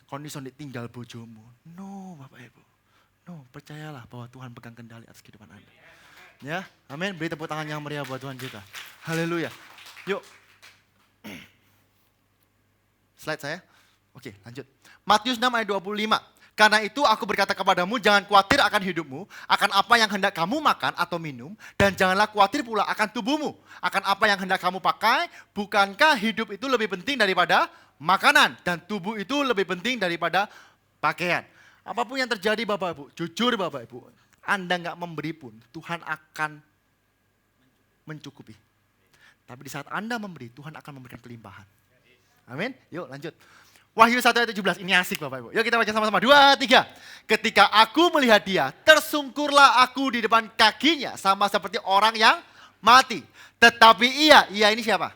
kon iso ditinggal bojomu. No Bapak Ibu, no, percayalah bahwa Tuhan pegang kendali atas kehidupan Anda. Ya, amin. Beri tepuk tangan yang meriah buat Tuhan kita. Haleluya. Yuk. Slide saya. Oke, lanjut. Matius 6 ayat 25. Karena itu aku berkata kepadamu, jangan khawatir akan hidupmu, akan apa yang hendak kamu makan atau minum, dan janganlah khawatir pula akan tubuhmu, akan apa yang hendak kamu pakai. Bukankah hidup itu lebih penting daripada makanan, dan tubuh itu lebih penting daripada pakaian. Apapun yang terjadi Bapak Ibu, jujur Bapak Ibu, Anda nggak memberi pun, Tuhan akan mencukupi. Tapi di saat Anda memberi, Tuhan akan memberikan kelimpahan. Amin. Yuk lanjut. Wahyu 1 ayat 17. Ini asik Bapak Ibu. Yuk kita baca sama-sama. 2, 3. Ketika aku melihat dia, tersungkurlah aku di depan kakinya. Sama seperti orang yang mati. Tetapi ia ini siapa?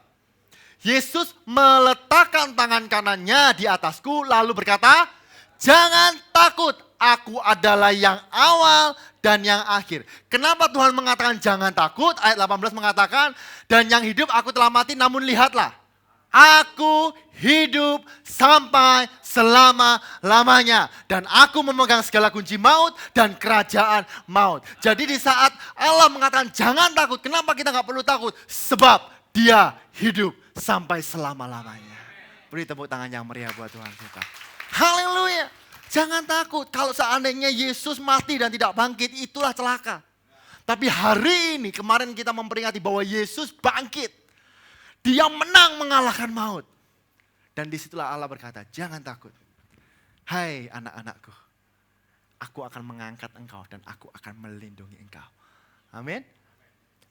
Yesus meletakkan tangan kanannya di atasku. Lalu berkata, jangan takut. Aku adalah yang awal dan yang akhir. Kenapa Tuhan mengatakan jangan takut? Ayat 18 mengatakan, dan yang hidup aku telah mati namun lihatlah. Aku hidup sampai selama-lamanya. Dan aku memegang segala kunci maut dan kerajaan maut. Jadi di saat Allah mengatakan jangan takut. Kenapa kita gak perlu takut? Sebab Dia hidup sampai selama-lamanya. Beri tepuk tangan yang meriah buat Tuhan kita. Haleluya. Jangan takut. Kalau seandainya Yesus mati dan tidak bangkit, itulah celaka. Tapi hari ini kemarin kita memperingati bahwa Yesus bangkit. Dia menang mengalahkan maut. Dan disitulah Allah berkata, jangan takut. Hai anak-anakku, aku akan mengangkat engkau dan aku akan melindungi engkau. Amin.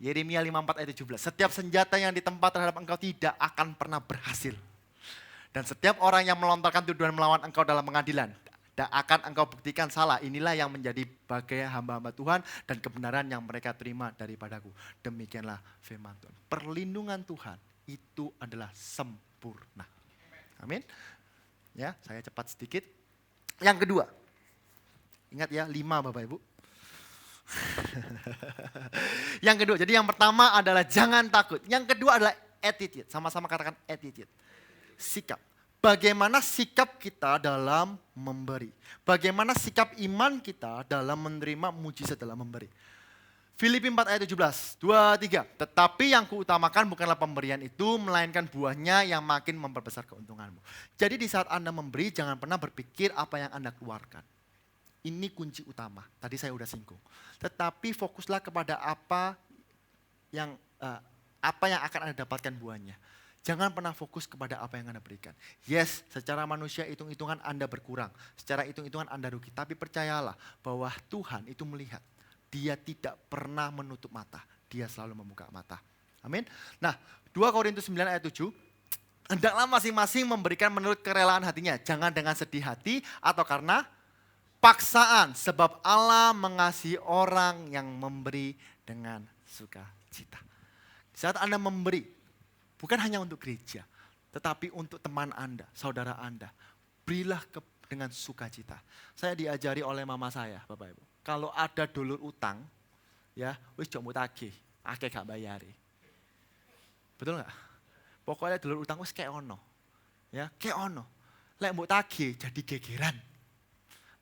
Yeremia 54 ayat 17. Setiap senjata yang ditempa terhadap engkau tidak akan pernah berhasil. Dan setiap orang yang melontarkan tuduhan melawan engkau dalam pengadilan, dan akan engkau buktikan salah. Inilah yang menjadi bagai hamba-hamba Tuhan dan kebenaran yang mereka terima daripadaku. Demikianlah firman Tuhan. Perlindungan Tuhan itu adalah sempurna. Amin. Ya, saya cepat sedikit. Yang kedua. Ingat ya, 5 Bapak Ibu. Yang kedua, jadi yang pertama adalah jangan takut. Yang kedua adalah attitude. Sama-sama katakan attitude. Sikap. Bagaimana sikap kita dalam memberi. Bagaimana sikap iman kita dalam menerima mujizat dalam memberi. Filipi 4 ayat 17, 2, 3. Tetapi yang kuutamakan bukanlah pemberian itu, melainkan buahnya yang makin memperbesar keuntunganmu. Jadi di saat Anda memberi, jangan pernah berpikir apa yang Anda keluarkan. Ini kunci utama, tadi saya udah singgung. Tetapi fokuslah kepada apa yang akan Anda dapatkan buahnya. Jangan pernah fokus kepada apa yang Anda berikan. Yes, secara manusia hitung-hitungan Anda berkurang. Secara hitung-hitungan Anda rugi. Tapi percayalah bahwa Tuhan itu melihat. Dia tidak pernah menutup mata. Dia selalu membuka mata. Amin. Nah, 2 Korintus 9 ayat 7. Hendaklah masing-masing memberikan menurut kerelaan hatinya. Jangan dengan sedih hati atau karena paksaan. Sebab Allah mengasihi orang yang memberi dengan sukacita. Saat Anda memberi, bukan hanya untuk gereja. Tetapi untuk teman Anda, saudara Anda. Berilah dengan sukacita. Saya diajari oleh mama saya, Bapak Ibu. Kalau ada dulur utang, ya, wis jok mutagih, akeh gak bayari. Betul nggak? Pokoknya dulur utang wis kayak ono, ya, kayak ono. Lek mbok tagih jadi gegeran.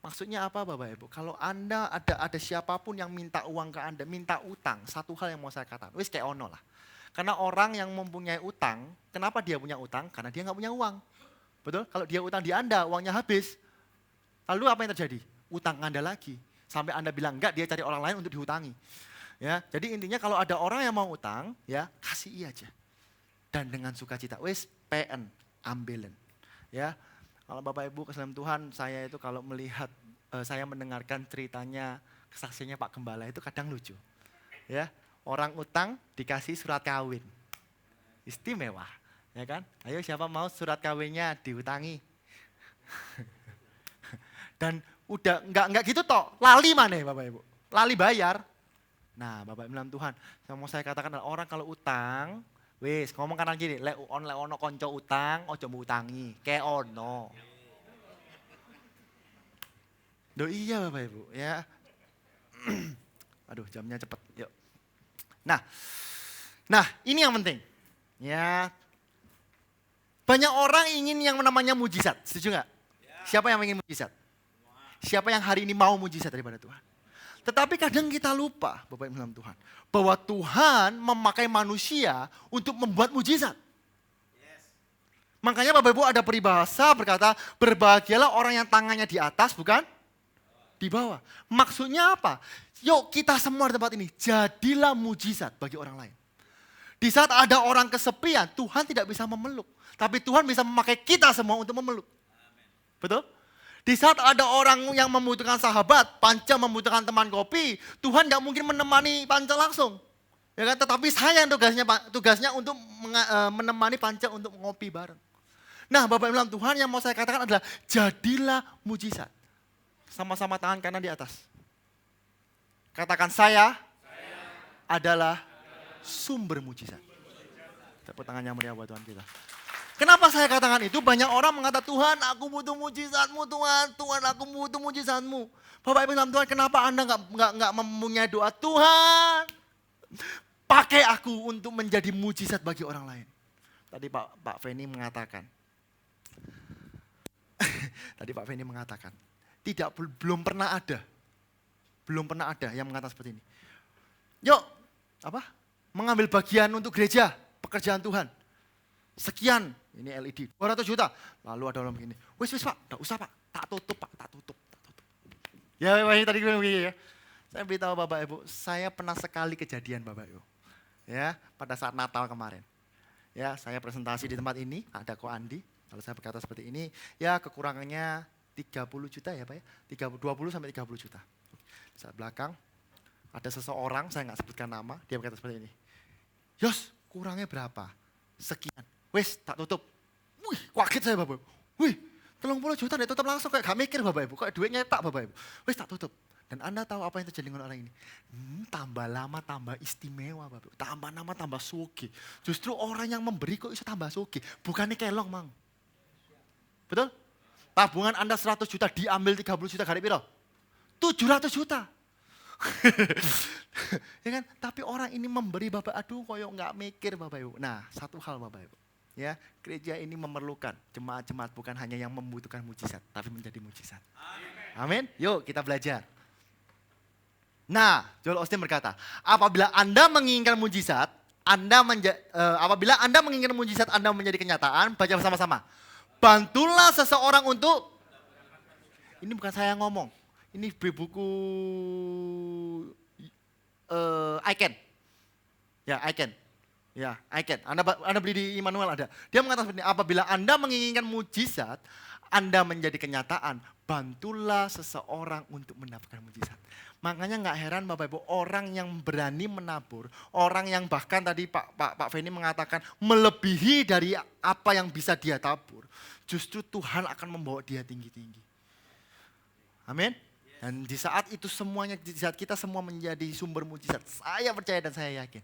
Maksudnya apa Bapak Ibu? Kalau Anda ada siapapun yang minta uang ke Anda, minta utang, satu hal yang mau saya katakan, wis kayak ono lah. Karena orang yang mempunyai utang, kenapa dia punya utang? Karena dia nggak punya uang. Betul? Kalau dia utang di Anda, uangnya habis. Lalu apa yang terjadi? Utang Anda lagi. Sampai Anda bilang enggak, dia cari orang lain untuk dihutangi. Ya, jadi intinya kalau ada orang yang mau utang, ya kasih iya aja. Dan dengan sukacita, wes PN, ambilin. Ya, kalau Bapak Ibu kesayangan Tuhan, saya itu kalau melihat, saya mendengarkan ceritanya, kesaksiannya Pak Gembala itu kadang lucu. Ya, orang utang dikasih surat kawin. Istimewa, ya kan? Ayo siapa mau surat kawinnya dihutangi. Dan udah enggak gitu toh, lali mana Bapak Ibu? Lali bayar. Nah, Bapak Ibu dalam Tuhan, yang mau saya katakan adalah orang kalau utang, wis ngomong kanan kiri, lek ono konco utang, ojo mau utangi, kayak ono. Duh iya Bapak Ibu, ya. Aduh, jamnya cepet, yuk. Nah, ini yang penting. Ya. Banyak orang ingin yang namanya mujizat, setuju nggak? Siapa yang ingin mujizat? Siapa yang hari ini mau mujizat daripada Tuhan? Tetapi kadang kita lupa, Bapak Ibu dalam Tuhan, bahwa Tuhan memakai manusia untuk membuat mujizat. Makanya Bapak Ibu ada peribahasa berkata, berbahagialah orang yang tangannya di atas, bukan di bawah. Maksudnya apa? Yuk kita semua di tempat ini, jadilah mujizat bagi orang lain. Di saat ada orang kesepian, Tuhan tidak bisa memeluk. Tapi Tuhan bisa memakai kita semua untuk memeluk. Betul? Di saat ada orang yang membutuhkan sahabat, Panca membutuhkan teman kopi, Tuhan tidak mungkin menemani Panca langsung. Ya kan? Tetapi saya yang tugasnya untuk menemani Panca untuk ngopi bareng. Nah Bapak Ibu dalam Tuhan yang mau saya katakan adalah jadilah mujizat. Sama-sama tangan kanan di atas. Katakan saya adalah sumber mujizat. Tepuk tangan yang meriah buat Tuhan kita. Kenapa saya katakan itu? Banyak orang mengatakan, Tuhan aku butuh mujizatmu Tuhan. Tuhan aku butuh mujizatmu. Bapak Ibu dalam Tuhan, kenapa Anda nggak mempunyai doa? Tuhan pakai aku untuk menjadi mujizat bagi orang lain. Tadi Pak Feni mengatakan, belum pernah ada yang mengatakan seperti ini. Yuk, mengambil bagian untuk gereja, pekerjaan Tuhan. Sekian, ini LED, 200 juta. Lalu ada orang begini, wis Pak, enggak usah Pak, tak tutup. Ya, ini tadi begini ya. Saya beritahu Bapak Ibu, saya pernah sekali kejadian Bapak Ibu. Ya, pada saat Natal kemarin. Ya, saya presentasi di tempat ini, ada Ko Andi. Kalau saya berkata seperti ini, ya kekurangannya 30 juta ya Pak ya. 20 sampai 30 juta. Di saat belakang, ada seseorang, saya nggak sebutkan nama, dia berkata seperti ini. Yos, kurangnya berapa? Sekian. Wes, tak tutup. Wih, kaget saya Bapak Ibu. Wih, 30 juta dia tutup langsung, kayak gak mikir Bapak Ibu. Kayak duitnya tak Bapak Ibu. Wes, tak tutup. Dan Anda tahu apa yang terjadi dengan orang ini? Tambah lama tambah istimewa Bapak Ibu. Tambah lama tambah sugi. Justru orang yang memberi kok bisa tambah sugi. Bukannya kelong Mang. Betul? Tabungan Anda 100 juta diambil 30 juta kali piro? 700 juta. Ya kan? Tapi orang ini memberi Bapak, aduh koyok nggak mikir Bapak Ibu. Nah, satu hal Bapak Ibu. Ya, gereja ini memerlukan jemaat-jemaat bukan hanya yang membutuhkan mujizat, tapi menjadi mujizat. Amin. Yuk kita belajar. Nah, Joel Osteen berkata, apabila Anda menginginkan mujizat, Anda menjadi kenyataan, baca bersama-sama. Bantulah seseorang untuk, ini bukan saya ngomong, ini buku Icon. Ya, Icon. Ya, Icon. Anda beli di Immanuel ada. Dia mengatakan seperti ini, apabila Anda menginginkan mujizat, Anda menjadi kenyataan, bantulah seseorang untuk mendapatkan mujizat. Makanya nggak heran Bapak Ibu, orang yang berani menabur, orang yang bahkan tadi Pak Feni mengatakan melebihi dari apa yang bisa dia tabur, justru Tuhan akan membawa dia tinggi-tinggi. Amin. Dan di saat itu semuanya, di saat kita semua menjadi sumber mujizat, saya percaya dan saya yakin.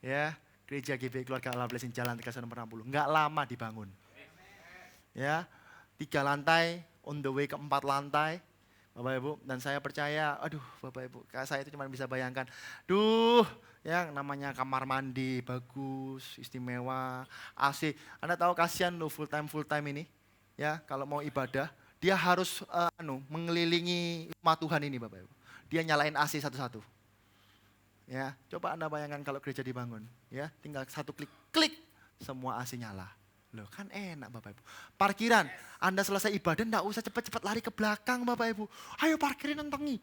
Ya, Gereja GBI Keluarga Allah Blessing Jalan Tegasan nomor 60, nggak lama dibangun. Ya, 3 lantai, on the way ke 4 lantai. Bapak Ibu, dan saya percaya, aduh Bapak Ibu, saya itu cuma bisa bayangkan, yang namanya kamar mandi bagus, istimewa, AC. Anda tahu kasihan loh full time ini, ya kalau mau ibadah, dia harus mengelilingi rumah Tuhan ini Bapak Ibu. Dia nyalain AC satu-satu. Ya, coba Anda bayangkan kalau gereja dibangun, ya tinggal satu klik, semua AC nyala. Loh kan enak Bapak Ibu. Parkiran, Anda selesai ibadah enggak usah cepat-cepat lari ke belakang Bapak Ibu. Ayo parkirin nentengi.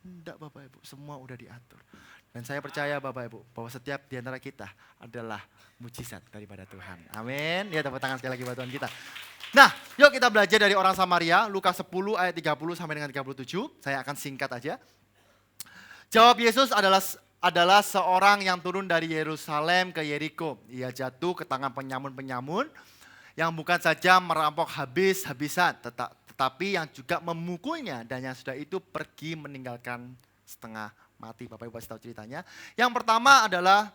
Enggak Bapak Ibu, semua udah diatur. Dan saya percaya Bapak Ibu, bahwa setiap di antara kita adalah mujizat daripada Tuhan. Amin. Ya tepuk tangan sekali lagi buat Tuhan kita. Nah, yuk kita belajar dari orang Samaria, Lukas 10 ayat 30 sampai dengan 37. Saya akan singkat aja. Jawab Yesus adalah seorang yang turun dari Yerusalem ke Yeriko. Ia jatuh ke tangan penyamun-penyamun yang bukan saja merampok habis-habisan, tetapi yang juga memukulnya, dan yang sudah itu pergi meninggalkan setengah mati. Bapak Ibu pasti tahu ceritanya. Yang pertama adalah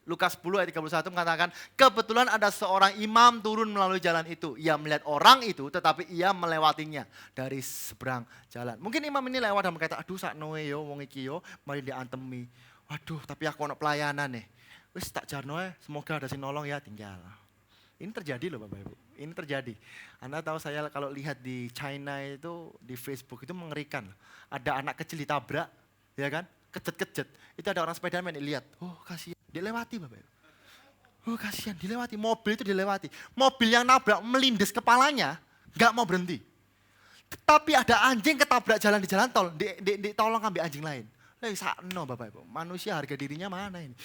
Lukas 10 ayat 31 mengatakan, kebetulan ada seorang imam turun melalui jalan itu. Ia melihat orang itu, tetapi ia melewatinya dari seberang jalan. Mungkin imam ini lewat dan berkata, aduh saknoe yo, wong iki yo, mari diantemi. Waduh, tapi aku ada pelayanan nih. Wis tak jarno semoga ada sing nolong ya, tinggal. Ini terjadi loh Bapak Ibu, ini terjadi. Anda tahu saya kalau lihat di China itu, di Facebook itu mengerikan. Ada anak kecil ditabrak, ya kan? Kejet-kejet. Itu ada orang sepedaman lihat, oh kasihan, dilewati Bapak Ibu. Oh kasihan, dilewati, mobil itu dilewati. Mobil yang nabrak melindas kepalanya, gak mau berhenti. Tapi ada anjing ketabrak jalan di jalan tol, ditolong ambil anjing lain. Loh sakno Bapak Ibu, manusia harga dirinya mana ini?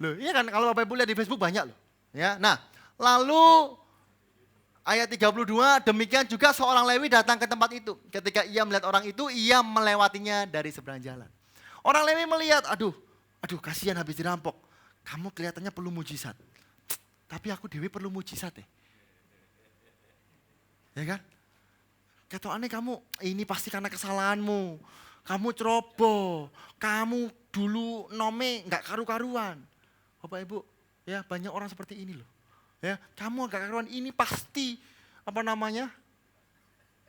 Loh iya kan kalau Bapak Ibu lihat di Facebook banyak loh. Ya, nah lalu ayat 32, demikian juga seorang Lewi datang ke tempat itu. Ketika ia melihat orang itu, ia melewatinya dari seberang jalan. Orang Lewi melihat, aduh kasihan habis dirampok. Kamu kelihatannya perlu mujizat. Tapi aku dewi perlu mujizat ya. Ya kan? Ketokane kamu, ini pasti karena kesalahanmu. Kamu ceroboh, kamu dulu nome gak karu-karuan. Bapak Ibu, ya banyak orang seperti ini loh. Ya, kamu gak karuan, ini pasti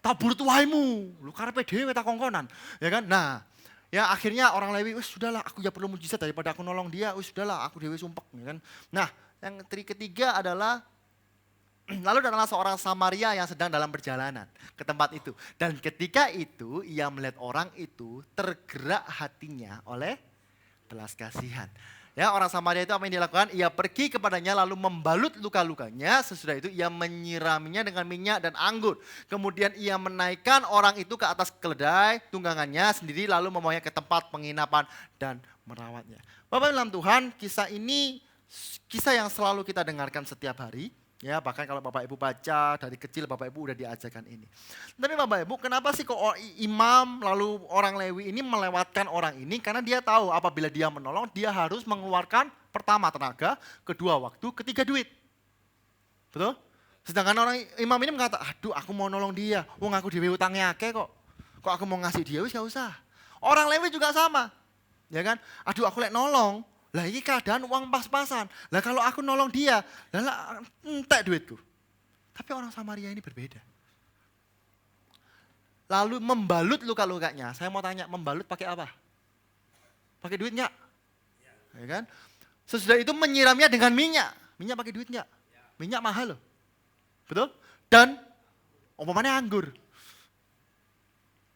tabur tuaimu. Lu karepe dhewe tak kongkonan. Ya kan? Nah, Ya akhirnya orang Lewi, wis sudahlah aku ya perlu mujizat daripada aku nolong dia, wis sudahlah aku dewe sumpek. Ya kan? Nah yang ketiga adalah lalu datanglah seorang Samaria yang sedang dalam perjalanan ke tempat itu. Dan ketika itu ia melihat orang itu tergerak hatinya oleh belas kasihan. Ya, orang Samaria itu apa yang dilakukan? Ia pergi kepadanya lalu membalut luka-lukanya. Sesudah itu ia menyiraminya dengan minyak dan anggur. Kemudian ia menaikkan orang itu ke atas keledai tunggangannya sendiri lalu membawanya ke tempat penginapan dan merawatnya. Bapak dalam Tuhan, kisah ini kisah yang selalu kita dengarkan setiap hari. Ya, bahkan kalau Bapak Ibu baca dari kecil Bapak Ibu udah diajarkan ini. Tapi Bapak Ibu, kenapa sih kok imam lalu orang Lewi ini melewatkan orang ini? Karena dia tahu apabila dia menolong, dia harus mengeluarkan pertama tenaga, kedua waktu, ketiga duit. Betul? Sedangkan orang imam ini mengatakan, aduh aku mau nolong dia, wong aku dewe utangnya akeh kok. Kok aku mau ngasih dia, wis gak usah. Orang Lewi juga sama. Ya kan? Aduh aku lek nolong, lah ini keadaan uang pas-pasan. Lah kalau aku nolong dia, lah entek duitku. Tapi orang Samaria ini berbeda. Lalu membalut luka-lukanya. Saya mau tanya, membalut pakai apa? Pakai duit enggak? Ya kan? Sesudah itu menyiramnya dengan minyak. Minyak pakai duit enggak? Minyak mahal loh. Betul? Dan umpamanya anggur.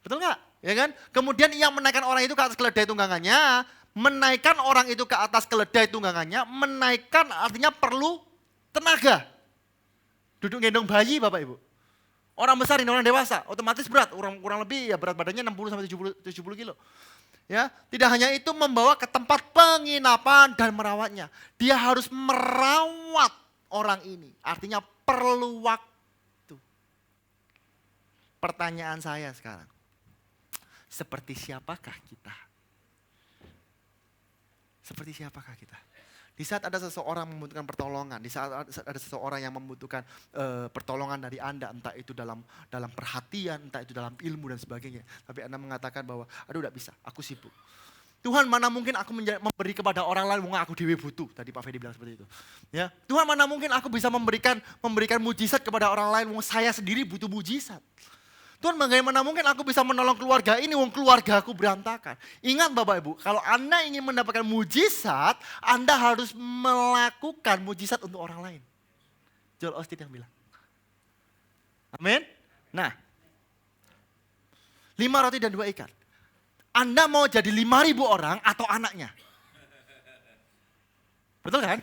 Betul enggak? Ya kan? Kemudian ia menaikkan orang itu ke atas keledai tunggangannya. Menaikkan orang itu ke atas keledai tunggangannya, menaikkan artinya perlu tenaga. Duduk gendong bayi Bapak Ibu. Orang besar ini orang dewasa, otomatis berat, kurang lebih ya berat badannya 60 sampai 70 kilo. Ya, tidak hanya itu membawa ke tempat penginapan dan merawatnya. Dia harus merawat orang ini, artinya perlu waktu. Pertanyaan saya sekarang, seperti siapakah kita? Seperti siapakah kita? Di saat ada seseorang membutuhkan pertolongan, di saat ada seseorang yang membutuhkan pertolongan dari Anda, entah itu dalam perhatian, entah itu dalam ilmu dan sebagainya. Tapi Anda mengatakan bahwa, aduh tidak bisa, aku sibuk. Tuhan mana mungkin aku memberi kepada orang lain, aku dewe butuh. Tadi Pak Fedi bilang seperti itu. Ya, Tuhan mana mungkin aku bisa memberikan mujizat kepada orang lain, saya sendiri butuh mujizat. Tuhan bagaimana mungkin aku bisa menolong keluarga ini, keluarga aku berantakan. Ingat Bapak Ibu, kalau Anda ingin mendapatkan mujizat, Anda harus melakukan mujizat untuk orang lain. Joel Osteen yang bilang. Amin. Nah, 5 roti dan 2 ikan. Anda mau jadi 5.000 orang atau anaknya? Betul kan?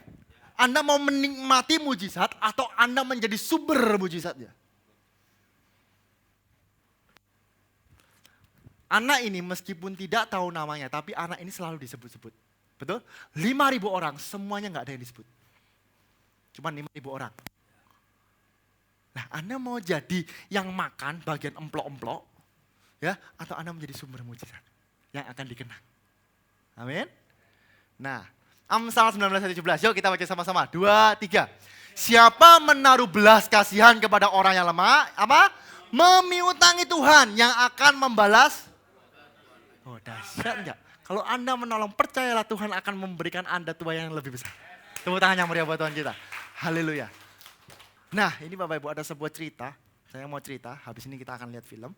Anda mau menikmati mujizat atau Anda menjadi sumber mujizatnya? Anak ini meskipun tidak tahu namanya, tapi anak ini selalu disebut-sebut. Betul? 5.000 orang, semuanya nggak ada yang disebut. Cuma 5.000 orang. Nah, Anda mau jadi yang makan bagian emplok-emplok, ya, atau Anda menjadi sumber mujizat yang akan dikenang. Amin. Nah, Amsal 19:17, yuk kita baca sama-sama. 2, 3. Siapa menaruh belas kasihan kepada orang yang lemah, memiutangi Tuhan yang akan membalas. Oh dahsyat enggak? Kalau Anda menolong, percayalah Tuhan akan memberikan Anda tuayan yang lebih besar. Tepuk tangan yang meriah buat Tuhan kita. Haleluya. Nah ini Bapak Ibu ada sebuah cerita. Saya mau cerita, habis ini kita akan lihat film.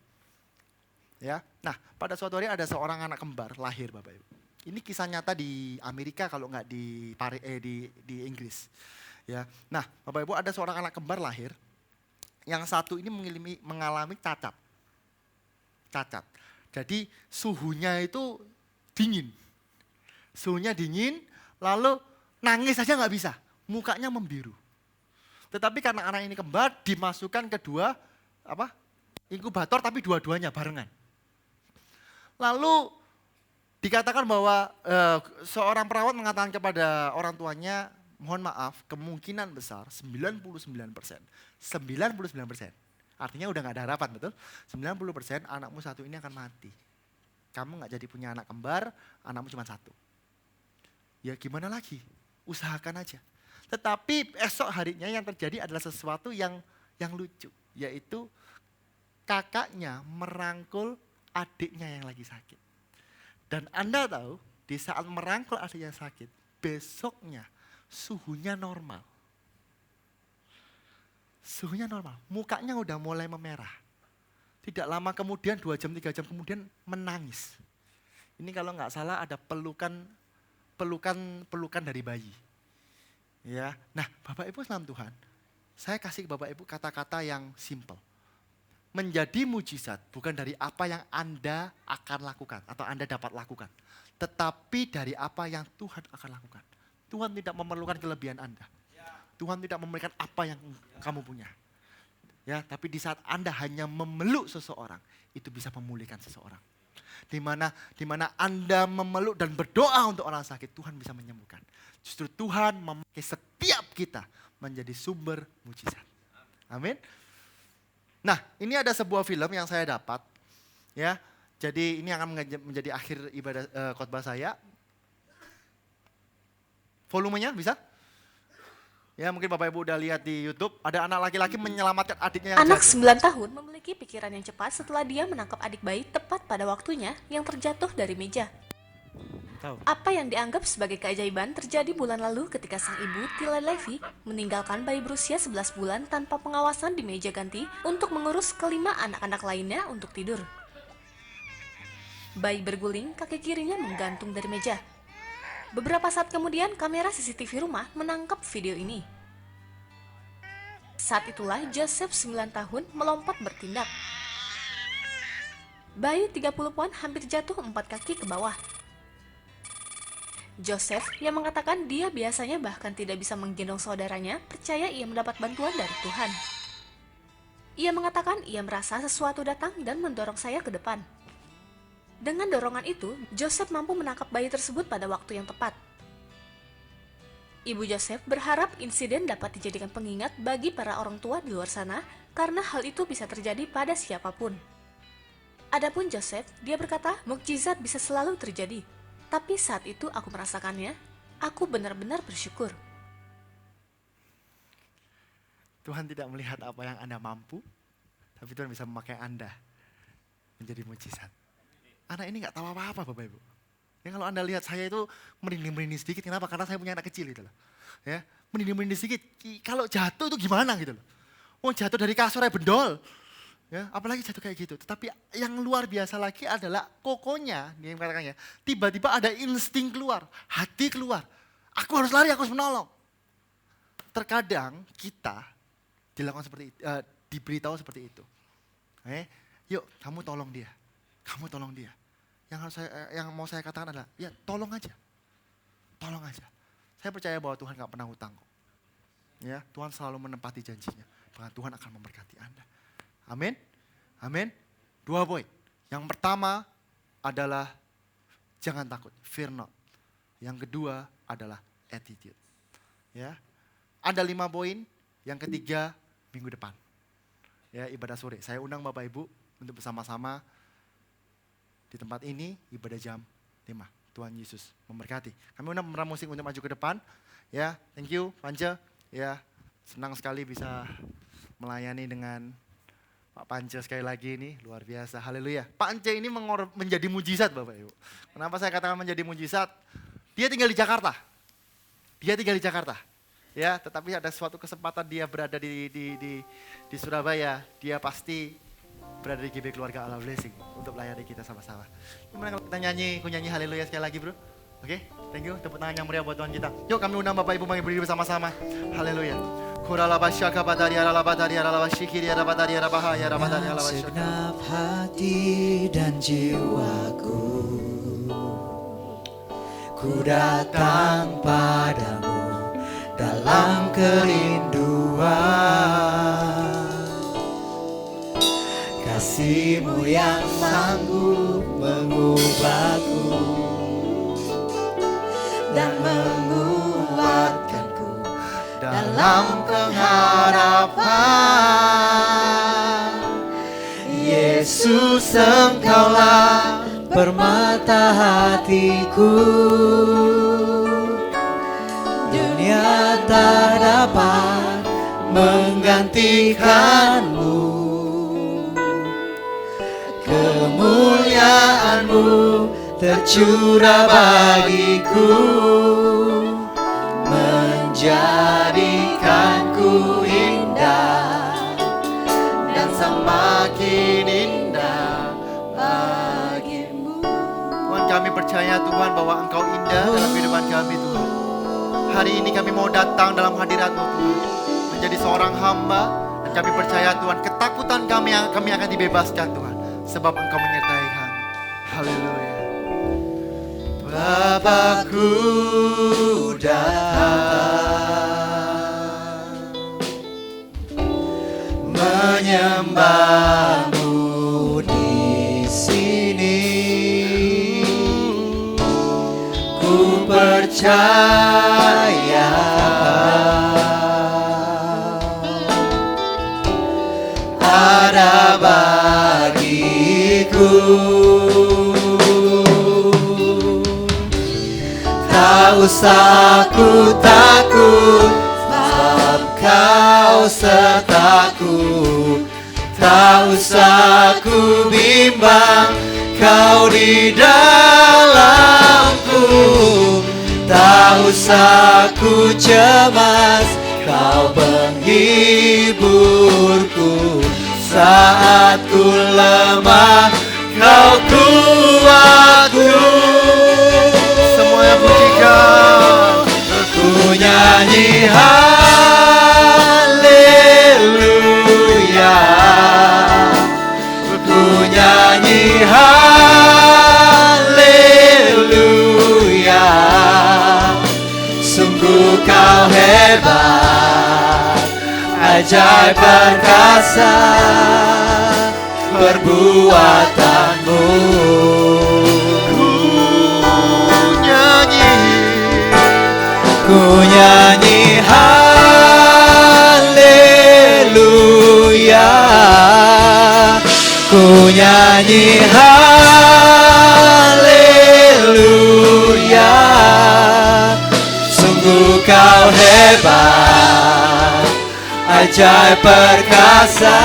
Ya, nah pada suatu hari ada seorang anak kembar lahir Bapak Ibu. Ini kisah nyata di Amerika kalau nggak di Inggris. Ya, nah Bapak Ibu ada seorang anak kembar lahir. Yang satu ini mengalami cacat. Cacat. Jadi suhunya itu dingin. Suhunya dingin, lalu nangis saja nggak bisa. Mukanya membiru. Tetapi karena anak ini kembar, dimasukkan kedua inkubator tapi dua-duanya barengan. Lalu dikatakan bahwa seorang perawat mengatakan kepada orang tuanya, mohon maaf, kemungkinan besar 99%. 99%. Artinya udah gak ada harapan, betul? 90% anakmu satu ini akan mati. Kamu gak jadi punya anak kembar, anakmu cuma satu. Ya gimana lagi? Usahakan aja. Tetapi esok harinya yang terjadi adalah sesuatu yang lucu. Yaitu kakaknya merangkul adiknya yang lagi sakit. Dan Anda tahu, di saat merangkul adiknya sakit, besoknya suhunya normal. Suhunya normal, mukanya udah mulai memerah. Tidak lama kemudian, 2 jam, 3 jam kemudian menangis. Ini kalau nggak salah ada pelukan dari bayi. Ya, nah Bapak Ibu salam Tuhan, saya kasih ke Bapak Ibu kata-kata yang simple. Menjadi mujizat bukan dari apa yang Anda akan lakukan atau Anda dapat lakukan, tetapi dari apa yang Tuhan akan lakukan. Tuhan tidak memerlukan kelebihan Anda. Tuhan tidak memberikan apa yang kamu punya. Ya, tapi di saat Anda hanya memeluk seseorang, itu bisa memulihkan seseorang. Di mana Anda memeluk dan berdoa untuk orang sakit, Tuhan bisa menyembuhkan. Justru Tuhan memakai setiap kita menjadi sumber mujizat. Amin. Nah, ini ada sebuah film yang saya dapat, ya. Jadi ini akan menjadi akhir ibadah khotbah saya. Volumenya bisa? Ya, mungkin Bapak Ibu udah lihat di YouTube, ada anak laki-laki menyelamatkan adiknya yang Anak jatuh. 9 tahun memiliki pikiran yang cepat setelah dia menangkap adik bayi tepat pada waktunya yang terjatuh dari meja. Tahu? Apa yang dianggap sebagai keajaiban terjadi bulan lalu ketika sang ibu, Tila Levy, meninggalkan bayi berusia 11 bulan tanpa pengawasan di meja ganti untuk mengurus kelima anak-anak lainnya untuk tidur. Bayi berguling, kaki kirinya menggantung dari meja. Beberapa saat kemudian, kamera CCTV rumah menangkap video ini. Saat itulah Joseph 9 tahun melompat bertindak. Bayi 30-an hampir jatuh 4 kaki ke bawah. Joseph yang mengatakan dia biasanya bahkan tidak bisa menggendong saudaranya, percaya ia mendapat bantuan dari Tuhan. Ia mengatakan ia merasa sesuatu datang dan mendorong saya ke depan. Dengan dorongan itu, Joseph mampu menangkap bayi tersebut pada waktu yang tepat. Ibu Joseph berharap insiden dapat dijadikan pengingat bagi para orang tua di luar sana karena hal itu bisa terjadi pada siapapun. Adapun Joseph, dia berkata, mukjizat bisa selalu terjadi. Tapi saat itu aku merasakannya, aku benar-benar bersyukur. Tuhan tidak melihat apa yang Anda mampu, tapi Tuhan bisa memakai Anda menjadi mujizat. Anak ini nggak tahu apa-apa Bapak Ibu. Ya, kalau Anda lihat saya itu merinding-merinding sedikit, kenapa? Karena saya punya anak kecil gitu loh. Ya, merinding-merinding sedikit. Kalau jatuh itu gimana gitu loh. Oh, jatuh dari kasur ya bendol. Ya, apalagi jatuh kayak gitu. Tetapi yang luar biasa lagi adalah kokonya, dia mengatakannya, tiba-tiba ada insting keluar, hati keluar. Aku harus lari, aku harus menolong. Terkadang kita dilakukan seperti itu, diberitahu seperti itu. Yuk, kamu tolong dia. Kamu tolong dia. Yang mau saya katakan adalah, ya tolong aja. Tolong aja. Saya percaya bahwa Tuhan gak pernah hutang kok. Ya, Tuhan selalu menepati janjinya. Bahkan Tuhan akan memberkati Anda. Amin. Amin. 2 poin. Yang pertama adalah jangan takut, fear not. Yang kedua adalah attitude. Ya. Ada 5 poin. Yang ketiga minggu depan. Ya, ibadah sore. Saya undang Bapak Ibu untuk bersama-sama di tempat ini ibadah jam 5. Tuhan Yesus memberkati. Kami undang pemeran musik untuk maju ke depan. Ya, thank you Pance. Ya, senang sekali bisa melayani dengan Pak Pance sekali lagi ini, luar biasa, haleluya. Pak Pance ini menjadi mujizat Bapak Ibu. Kenapa saya katakan menjadi mujizat? Dia tinggal di Jakarta. Ya, tetapi ada suatu kesempatan dia berada di Surabaya, dia pasti berada di GB Keluarga Allah Blessing untuk melayani kita sama-sama. Gimana kalau kita nyanyi haleluya sekali lagi bro? Oke, thank you, tepuk tangan yang meriah buat Tuhan kita. Yuk kami undang Bapak Ibu mari berdiri bersama-sama, haleluya. Segenap hati dan jiwaku, ku datang padamu dalam kerinduan. Kasih-Mu yang sanggup mengubahku dan menguatkanku dalam pengharapan. Yesus, Engkaulah permata hatiku. Dunia tak dapat menggantikan-Mu. Kemuliaan-Mu tercurah bagiku, menjadikanku indah dan semakin indah bagimu. Tuhan kami percaya Tuhan bahwa Engkau indah dalam kehidupan kami Tuhan. Hari ini kami mau datang dalam hadirat-Mu Tuhan, menjadi seorang hamba, dan kami percaya Tuhan, ketakutan kami akan dibebaskan Tuhan, sebab Engkau menyertai kami. Haleluya. Bapakku datang menyembahmu di sini. Ku percaya ada bagiku. Tak usah ku takut, sebab Kau sertaku. Tak usah ku bimbang, Kau di dalamku. Tak usah ku cemas, Kau penghiburku. Saat ku lemah, Kau kuatku. Semuanya pujikan. Ku nyanyi haleluya. Ku nyanyi haleluya. Sungguh Kau hebat, ajaib perkasa perbuatanmu. Ku nyanyi haleluya. Ku nyanyi haleluya. Sungguh Kau hebat, ajaib perkasa